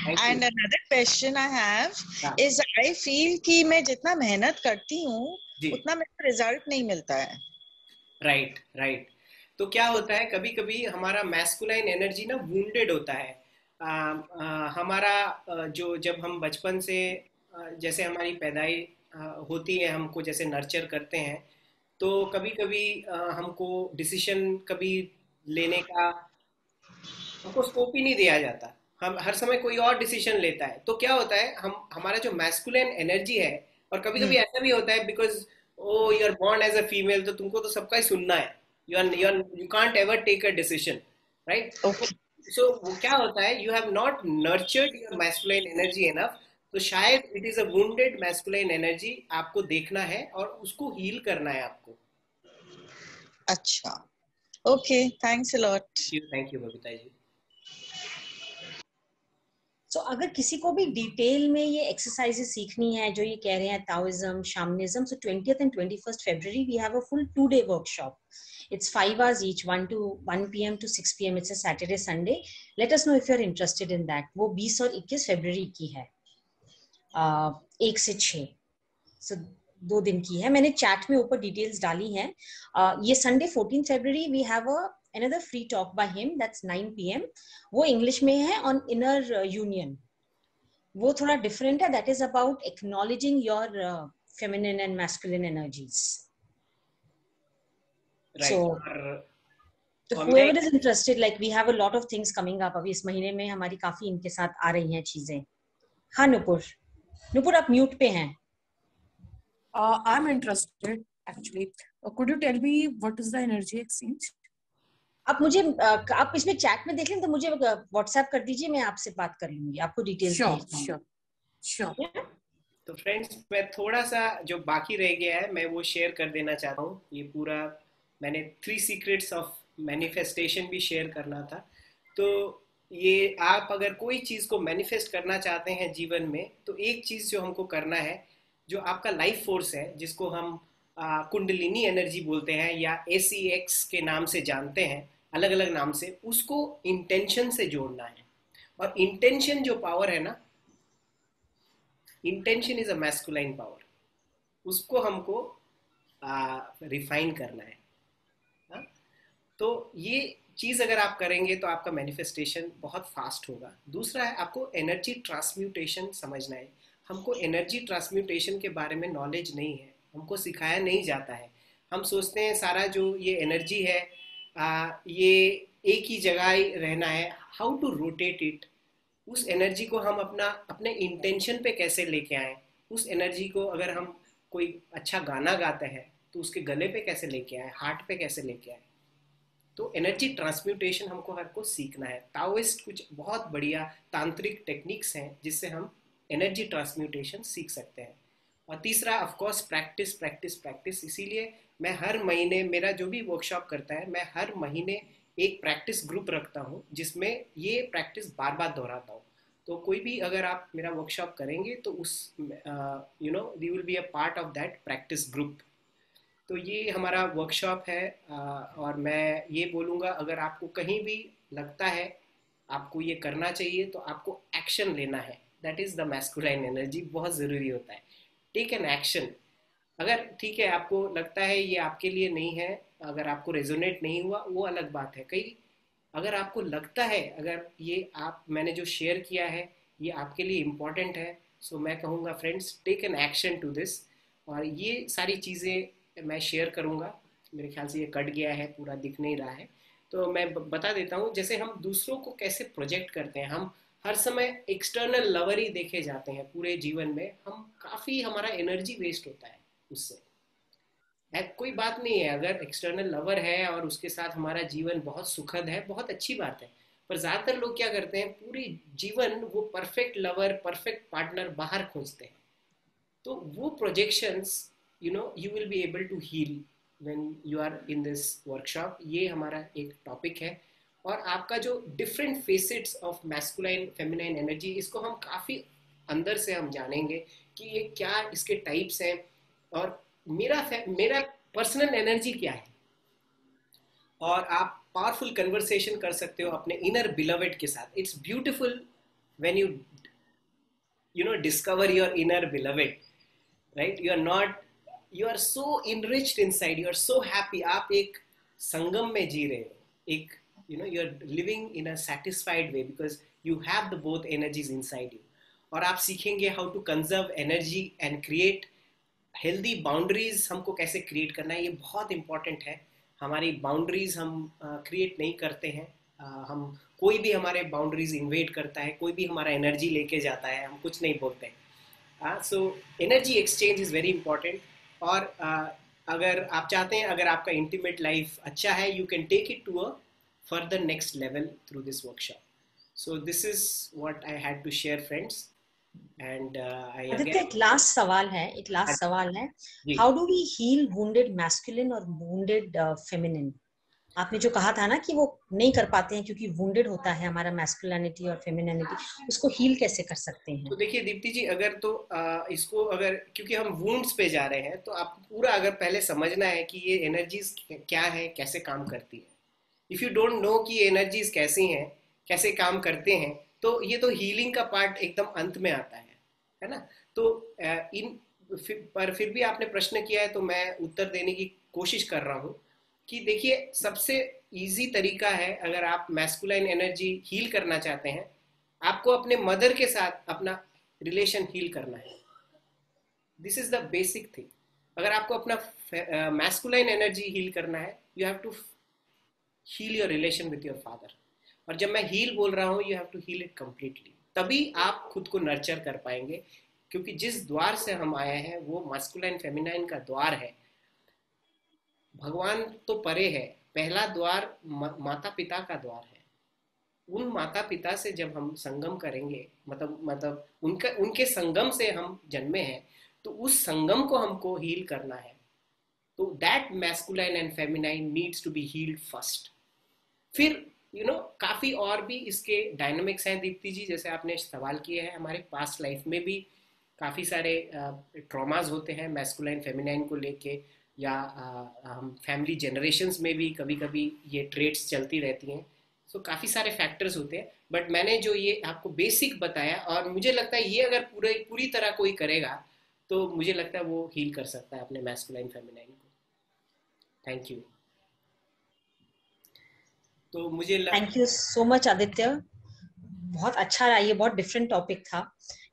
Thank you. And another question I have हाँ, is I feel कि मैं जितना मेहनत करती हूँ जी उतना मेरे को रिजल्ट नहीं मिलता है। Right right. तो क्या होता है, कभी कभी हमारा मैस्कुलाइन एनर्जी ना वुंडेड होता है। हमारा जो जब हम बचपन से जैसे हमारी पैदाई होती है, हमको जैसे नर्चर करते हैं, तो कभी कभी हमको डिसीजन कभी लेने का हमको स्कोप ही नहीं दिया जाता। हम हर समय कोई और डिसीजन लेता है, तो क्या होता है, हम हमारा जो मैस्कुलिन एनर्जी है, और कभी कभी ऐसा भी होता है because oh you are born as a female, तो तुमको तो सबका ही सुनना है, you can't ever take a decision, right. Okay. So वो क्या होता है, you have not nurtured your masculine energy enough. तो शायद it is a wounded masculine energy, आपको देखना है और उसको हील करना है आपको। अच्छा। Okay. Thanks a lot. Thank you Babita ji. So, अगर किसी को भी डिटेल में ये एक्सरसाइजेस सीखनी है जो ये कह रहे हैं, Taoism, शामनिज्म, so 20th and 21st February we have a full 2-day workshop. It's 5 hours each, 1 p.m. to 6 p.m. It's a Saturday, Sunday. Let us know if you're interested in that. वो 20 और 21 फरवरी की है, 1 से 6, so 2 दिन की है। मैंने चैट में ऊपर डिटेल्स डाली हैं। ये Sunday 14 February we have another free talk by him, that's 9 p.m. वो इंग्लिश में है on inner union. वो थोड़ा डिफरेंट है, that is about acknowledging your feminine and masculine energies. Right. So और whoever is interested, like we have a lot of things coming up. अभी इस महीने में हमारी काफी इनके साथ आ रही हैं चीजें। हाँ नुपुर आप म्यूट पे हैं। I'm interested actually. Could you tell me what is the energy exchange? आप मुझे आप इसमें चैट में देख लें तो मुझे व्हाट्सएप कर दीजिए, मैं आपसे बात कर लूंगी, आपको डिटेल्स भेज दूंगी। Sure. तो फ्रेंड्स, मैं थोड़ा सा जो बाकी रह गया है मैं वो शेयर कर देना चाहता हूँ। ये पूरा मैंने 3 सीक्रेट्स ऑफ मैनिफेस्टेशन भी शेयर करना था। तो ये आप अगर कोई चीज़ को मैनिफेस्ट करना चाहते हैं जीवन में, तो एक चीज़ जो हमको करना है, जो आपका लाइफ फोर्स है, जिसको हम कुंडलिनी एनर्जी बोलते हैं या ACX के नाम से जानते हैं, अलग अलग नाम से, उसको इंटेंशन से जोड़ना है। और इंटेंशन जो पावर है ना, intention is a masculine power, उसको हमको रिफाइन करना है। हा? तो ये चीज अगर आप करेंगे तो आपका मैनिफेस्टेशन बहुत फास्ट होगा। दूसरा है, आपको एनर्जी ट्रांसम्यूटेशन समझना है। हमको एनर्जी ट्रांसम्यूटेशन के बारे में नॉलेज नहीं है, हमको सिखाया नहीं जाता है। हम सोचते हैं सारा जो ये एनर्जी है ये एक ही जगह ही रहना है। हाउ टू रोटेट इट, उस एनर्जी को हम अपने इंटेंशन पे कैसे लेके आए। उस एनर्जी को अगर हम कोई अच्छा गाना गाते हैं तो उसके गले पे कैसे लेके आए, हार्ट पे कैसे लेके आए। तो एनर्जी ट्रांसम्यूटेशन हमको हर को सीखना है। ताओइस्ट कुछ बहुत बढ़िया तांत्रिक टेक्निक्स हैं जिससे हम एनर्जी ट्रांसम्यूटेशन सीख सकते हैं। और तीसरा of course practice practice practice. इसीलिए मैं हर महीने, मेरा जो भी वर्कशॉप करता है, मैं हर महीने एक प्रैक्टिस ग्रुप रखता हूँ जिसमें ये प्रैक्टिस बार बार दोहराता हूँ। तो कोई भी अगर आप मेरा वर्कशॉप करेंगे तो उस you know we will be a part of that practice group. तो ये हमारा वर्कशॉप है। और मैं ये बोलूँगा, अगर आपको कहीं भी लगता है आपको ये करना चाहिए तो आपको एक्शन लेना है। That is the masculine energy, बहुत ज़रूरी होता है। Take an action. अगर ठीक है आपको लगता है ये आपके लिए नहीं है, अगर आपको रेजोनेट नहीं हुआ वो अलग बात है। कई अगर आपको लगता है, अगर ये आप मैंने जो शेयर किया है ये आपके लिए इम्पोर्टेंट है, सो मैं कहूँगा friends take an action to this. और ये सारी चीज़ें मैं शेयर करूँगा। मेरे ख्याल से ये कट गया है, पूरा दिख नहीं रहा है, तो मैं बता देता हूँ। जैसे हम दूसरों को कैसे प्रोजेक्ट करते हैं, हम हर समय एक्सटर्नल लवर ही देखे जाते हैं पूरे जीवन में, हम काफ़ी हमारा एनर्जी वेस्ट होता है उससे। कोई बात नहीं है, अगर एक्सटर्नल लवर है और उसके साथ हमारा जीवन बहुत सुखद है, बहुत अच्छी बात है। पर ज़्यादातर लोग क्या करते हैं, पूरी जीवन वो परफेक्ट लवर, परफेक्ट पार्टनर बाहर खोजते हैं। तो वो projections you will be able to heal when you are in this workshop. ये हमारा एक टॉपिक है। और आपका जो different facets of masculine feminine energy, इसको हम काफ़ी अंदर से हम जानेंगे कि ये क्या इसके टाइप्स हैं और मेरा पर्सनल एनर्जी क्या है। और आप पावरफुल कन्वर्सेशन कर सकते हो अपने इनर बिलवेड के साथ। It's beautiful when you know discover your inner beloved, right? You are so enriched inside, you are so happy। आप एक संगम में जी रहे हो, एक you are living in a satisfied way because you have the both energies inside you। और आप सीखेंगे how to conserve energy and create healthy boundaries. हमको कैसे क्रिएट करना है, ये बहुत इंपॉर्टेंट है। हमारी बाउंड्रीज हम क्रिएट नहीं करते हैं। हम कोई भी हमारे बाउंड्रीज इन्वेड करता है, कोई भी हमारा एनर्जी लेके जाता है, हम कुछ नहीं बोलते हैं। So energy exchange is very important. और अगर आप चाहते हैं, अगर आपका इंटीमेट लाइफ अच्छा है, you can take it to a further next level through this workshop. So this is what I had to share friends. And Aditya, एक लास्ट सवाल है, how do we heal wounded masculine और वुंडेड फेमिनिन? आपने जो कहा था ना कि वो नहीं कर पाते हैं क्योंकि वुंडेड होता है हमारा मैस्कुलिनिटी और फेमिनिनिटी, उसको हील कैसे कर सकते हैं? तो देखिए दीप्ति जी, अगर तो इसको अगर क्योंकि हम वुंड्स पे जा रहे हैं, तो आपको पूरा अगर पहले समझना है कि ये एनर्जीज क्या है, कैसे काम करती है। इफ यू डोंट नो कि ये एनर्जीज कैसी हैं, कैसे काम करते हैं, तो ये तो हीलिंग का पार्ट एकदम अंत में आता है ना। तो पर फिर भी आपने प्रश्न किया है तो मैं उत्तर देने की कोशिश कर रहा हूँ कि देखिए सबसे इजी तरीका है, अगर आप मैस्कुलाइन एनर्जी हील करना चाहते हैं, आपको अपने मदर के साथ अपना रिलेशन हील करना है। This is the basic thing. अगर आपको अपना मैस्कुलाइन एनर्जी हील करना है, you have to heal your relation with your father. और जब मैं हील बोल रहा हूँ, you have to heal it completely, तभी आप खुद को नर्चर कर पाएंगे। क्योंकि जिस द्वार से हम आए हैं वो मैस्कुलाइन फेमिनाइन का द्वार है। भगवान तो परे है, पहला द्वार माता पिता का द्वार है। उन माता पिता से जब हम संगम करेंगे, मतलब उनके संगम से हम जन्मे हैं, तो उस संगम को हमको हील करना है। तो that masculine and feminine needs to be healed first. फिर काफी और भी इसके डायनामिक्स हैं दीप्ति जी, जैसे आपने सवाल किए हैं। हमारे पास्ट लाइफ में भी काफी सारे ट्रॉमास होते हैं मैस्कुलाइन फेमिनाइन को लेके, या हम फैमिली जनरेशन्स में भी कभी कभी ये ट्रेट्स चलती रहती हैं। सो काफ़ी सारे फैक्टर्स होते हैं, बट मैंने जो ये आपको बेसिक बताया, और मुझे लगता है ये अगर पूरी तरह कोई करेगा तो मुझे लगता है वो हील कर सकता है अपने मैस्कुलाइन फेमिनाइन को। Thank you. तो मुझे thank you so much Aditya, बहुत अच्छा रहा। ये बहुत डिफरेंट टॉपिक था,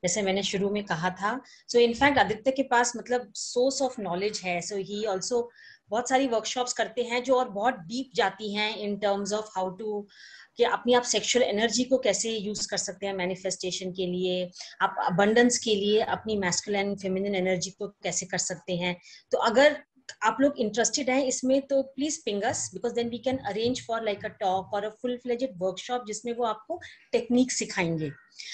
जैसे मैंने शुरू में कहा था। सो इनफैक्ट आदित्य के पास मतलब सोर्स ऑफ नॉलेज है। सो ही ऑल्सो बहुत सारी वर्कशॉप्स करते हैं जो और बहुत डीप जाती हैं in terms of how to, कि अपनी आप सेक्सुअल एनर्जी को कैसे यूज कर सकते हैं मैनिफेस्टेशन के लिए, आप अबंडेंस के लिए अपनी मैस्कुलिन फेमिनिन एनर्जी को कैसे कर सकते हैं। तो अगर आप लोग इंटरेस्टेड हैं इसमें तो please ping us, because then we can arrange for like a talk और अ फुल फ्लेजेड वर्कशॉप जिसमें वो आपको टेक्निक सिखाएंगे।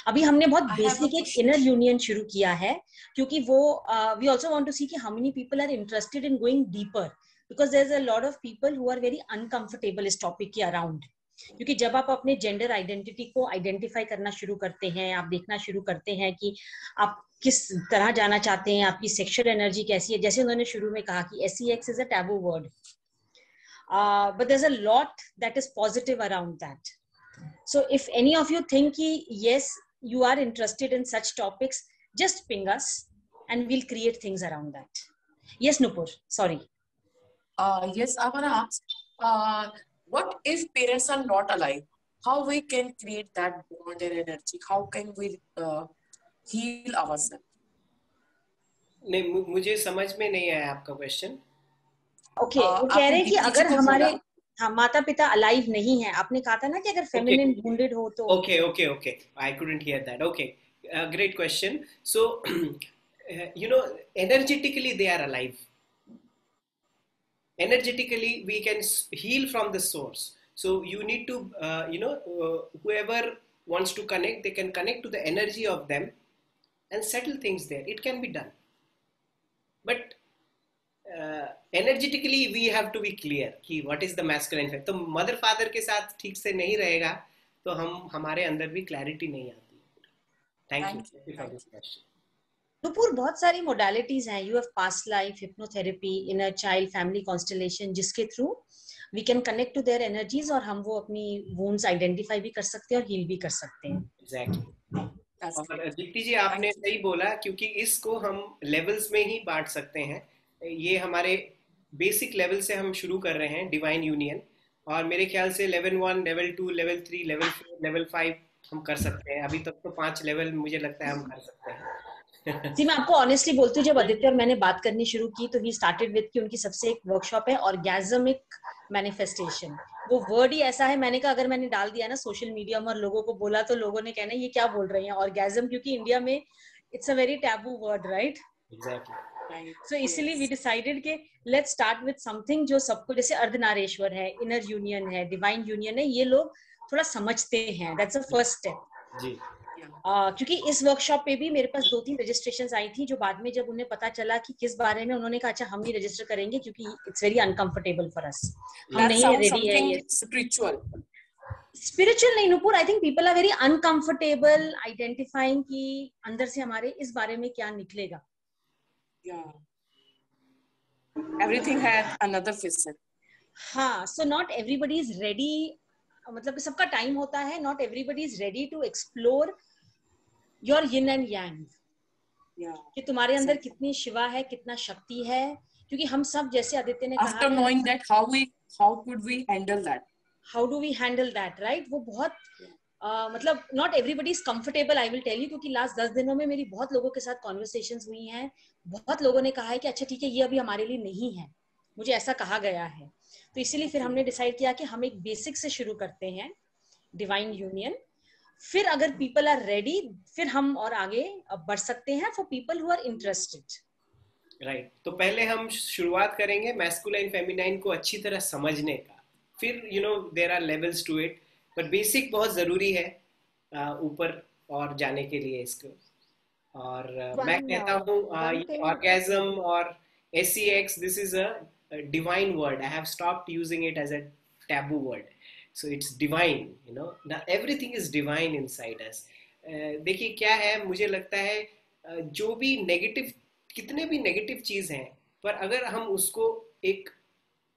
अभी हमने बहुत बेसिक एक इनर यूनियन शुरू किया है, क्योंकि वो we also want to see कि how many people are interested in going deeper, because there is a lot of people who are very uncomfortable इस टॉपिक के अराउंड। क्योंकि जब आप अपने जेंडर आइडेंटिटी को आइडेंटिफाई करना शुरू करते हैं, आप देखना शुरू करते हैं कि आप किस तरह जाना चाहते हैं, आपकी सेक्सुअल एनर्जी कैसी है, जैसे उन्होंने शुरू में कहा कि SEX is a taboo word, but there's a lot that is positive around that. So if any of you think yes, you are interested in such topics, just ping us and we'll create things around that. Yes, Nupur, sorry. Yes, I want to ask, what if parents are not alive? How we can create that bond and energy? How can we heal ourselves? नहीं, मुझे समझ में नहीं आया आपका क्वेश्चन. ओके, वो कह रहे हैं कि अगर हमारे माता पिता अलाइव नहीं है, आपने कहा था ना कि अगर फेमिनिन वुंडेड हो तो. Okay. I couldn't hear that. Okay, great question. So, energetically they are alive. Energetically we can heal from the source. So you need to, whoever wants to connect, they can connect to the energy of them and settle things there. It can be done. But energetically we have to be clear कि what is the masculine fact. तो मदर फादर के साथ ठीक से नहीं रहेगा तो हमारे अंदर भी क्लैरिटी नहीं आती. Thank you for this question. Nupur, बहुत सारी मोडालिटीज हैं. You have past life, hypnotherapy, inner child, family constellation, जिसके through we can connect to their energies और हम वो अपनी वुंड्स आइडेंटिफाई भी कर सकते हैं और हील भी कर सकते हैं. एग्जैक्टली. और दीप्ति जी आपने सही बोला, क्योंकि इसको हम लेवल्स में ही बांट सकते हैं. ये हमारे बेसिक लेवल से हम शुरू कर रहे हैं, डिवाइन यूनियन, और मेरे ख्याल से level 1, level 2, level 3, level 4, level 5 हम कर सकते हैं. अभी तक तो 5 लेवल मुझे लगता है हम कर सकते हैं. जी, मैं आपको ऑनेस्टली बोलती हूँ, जब आदित्य और मैंने बात करनी शुरू की तो ही स्टार्टेड विद कि उनकी सबसे एक वर्कशॉप है ऑर्गेजमिक मैनिफेस्टेशन. वो वर्ड ही ऐसा है, मैंने कहा अगर मैंने डाल दिया ना सोशल मीडिया में और लोगों को बोला तो लोगों ने कहना ये क्या बोल रही हैं ऑर्गेजम, क्योंकि इंडिया में it's a very taboo word, right? Exactly. So इसीलिए वी डिसाइडेड कि लेट्स स्टार्ट विद समथिंग जो सबको, जैसे अर्धनारेश्वर है, इनर यूनियन है, डिवाइन यूनियन है, ये लोग थोड़ा समझते हैं. दैट्स अ फर्स्ट स्टेप जी. क्योंकि इस वर्कशॉप पे भी मेरे पास 2-3 रजिस्ट्रेशंस आई थी, जो बाद में जब उन्हें पता चला कि किस बारे में, उन्होंने कहा अच्छा हम नहीं रजिस्टर करेंगे क्योंकि it's very uncomfortable for us, हम नहीं रेडी है. ये स्पिरिचुअल नहीं Nupur, I think people are very uncomfortable identifying कि अंदर से हमारे इस बारे में क्या निकलेगा. Everything had another facet. हाँ, so not everybody is ready, मतलब सबका टाइम होता है. Not everybody is ready to explore your yin and yang. कि तुम्हारे अंदर कितनी शिवा है, कितना शक्ति है, क्योंकि हम सब, जैसे आदित्य ने कहा, after knowing that, how could we handle that? How do we handle that, right? वो बहुत मतलब not everybody is comfortable, I will tell you, क्योंकि लास्ट 10 दिनों में मेरी बहुत लोगों के साथ कॉन्वर्सेशंस हुई हैं. बहुत लोगों ने कहा है कि अच्छा ठीक है, ये अभी हमारे लिए नहीं है, मुझे ऐसा कहा गया है. तो इसीलिए फिर हमने डिसाइड किया कि हम एक बेसिक से शुरू करते हैं, डिवाइन यूनियन. फिर अगर पीपल आर रेडी, फिर हम और आगे बढ़ सकते हैं for people who are interested. Right. तो पहले हम शुरुआत करेंगे मैस्कुलाइन फेमिनाइन को अच्छी तरह समझने का. फिर there are levels to it, पर बेसिक बहुत जरूरी है ऊपर और जाने के लिए इसको. और मैं कहता हूँ ऑर्गेज्म और SEX, this is a divine word. I have stopped using it as a taboo word. So it's divine, now everything is divine inside us. देखिए क्या है, मुझे लगता है जो भी नेगेटिव, कितने भी नेगेटिव चीज हैं, पर अगर हम उसको एक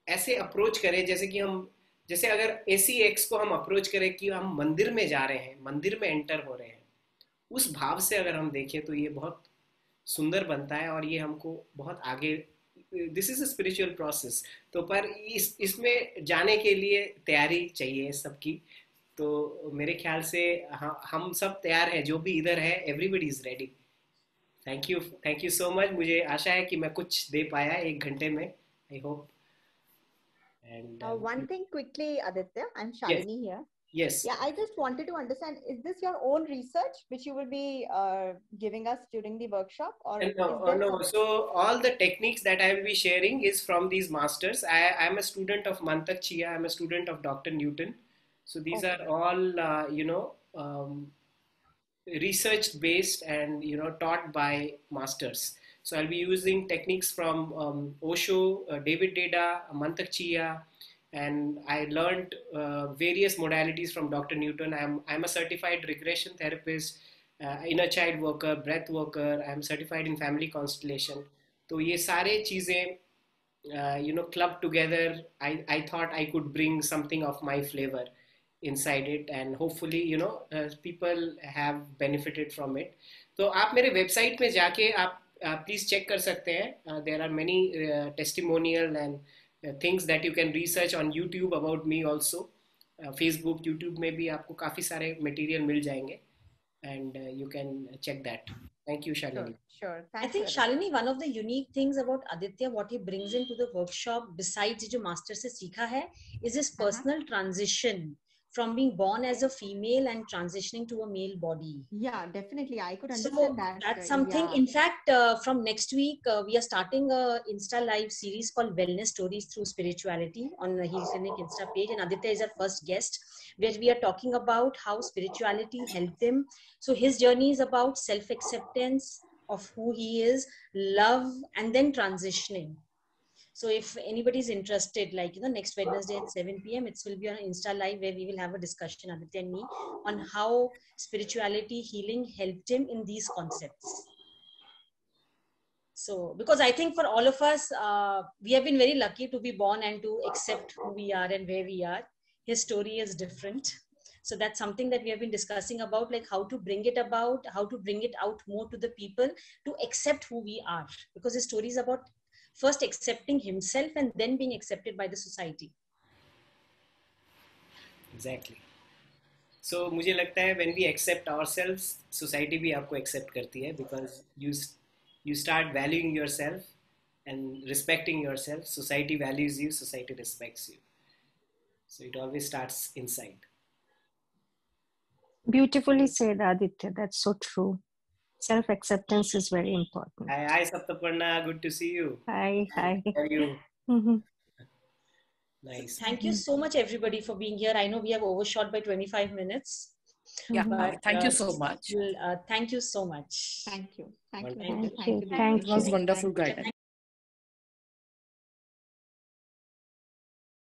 ऐसे अप्रोच करें, जैसे अगर SEX को हम अप्रोच करें कि हम मंदिर में जा रहे हैं, मंदिर में एंटर हो रहे हैं, उस भाव से अगर हम देखें तो ये बहुत सुंदर बनता है और ये हमको बहुत आगे, this is a spiritual process. तो पर इसमें जाने के लिए तैयारी चाहिए सबकी. तो मेरे ख्याल से हम सब तैयार हैं, जो भी इधर है, everybody is ready. Thank you so much. मुझे आशा है कि मैं कुछ दे पाया 1 घंटे में, I hope. And one thing quickly, Aditya, I'm Shalini here. Yes. Yeah, I just wanted to understand, is this your own research which you will be giving us during the workshop? Or no. So all the techniques that I will be sharing is from these masters. I am a student of Mantak Chia. I'm a student of Dr. Newton. So these are all, research based and, taught by masters. So I'll be using techniques from Osho, David Deda, Mantak Chia, and I learned various modalities from Dr. Newton. I'm a certified regression therapist, inner child worker, breath worker. I'm certified in family constellation. तो ये सारे चीजें clubbed together, I thought I could bring something of my flavor inside it, and hopefully people have benefited from it. तो आप मेरे वेबसाइट में जाके आप प्लीज चेक कर सकते हैं. There are many testimonial and things that you can research on YouTube about me also. Facebook, YouTube में भी आपको काफी सारे material मिल जाएंगे, and you can check that. Thank you, Shalini. Sure. I think Shalini, one of the unique things about Aditya, what he brings into the workshop, besides जो master से सीखा है, is his personal transition from being born as a female and transitioning to a male body. Yeah, definitely. I could So understand that. that's something. Yeah. In fact, from next week, we are starting a Insta Live series called Wellness Stories Through Spirituality on the Heal Clinic Insta page. And Aditya is our first guest, where we are talking about how spirituality helped him. So his journey is about self-acceptance of who he is, love, and then transitioning. So if anybody is interested, like, next Wednesday at 7 p.m., it will be on Insta Live, where we will have a discussion, Aditya and me, on how spirituality healing helped him in these concepts. So, because I think for all of us, we have been very lucky to be born and to accept who we are and where we are. His story is different. So that's something that we have been discussing about, like how to bring it about, how to bring it out more to the people to accept who we are. Because his story is about first accepting himself and then being accepted by the society. Exactly. So मुझे लगता है when we accept ourselves, society भी आपको accept करती है, because you start valuing yourself and respecting yourself. Society values you, society respects you. So it always starts inside. Beautifully said, Aditya. That's so true. Self-acceptance is very important. Hi, Saptaparna. Good to see you. Hi. How are you? Nice. Thank you so much, everybody, for being here. I know we have overshot by 25 minutes. Yeah, But, thank you so much. Thank you so much. Thank you. Thank you. Thank Thank you. Thank It was you. wonderful guidance.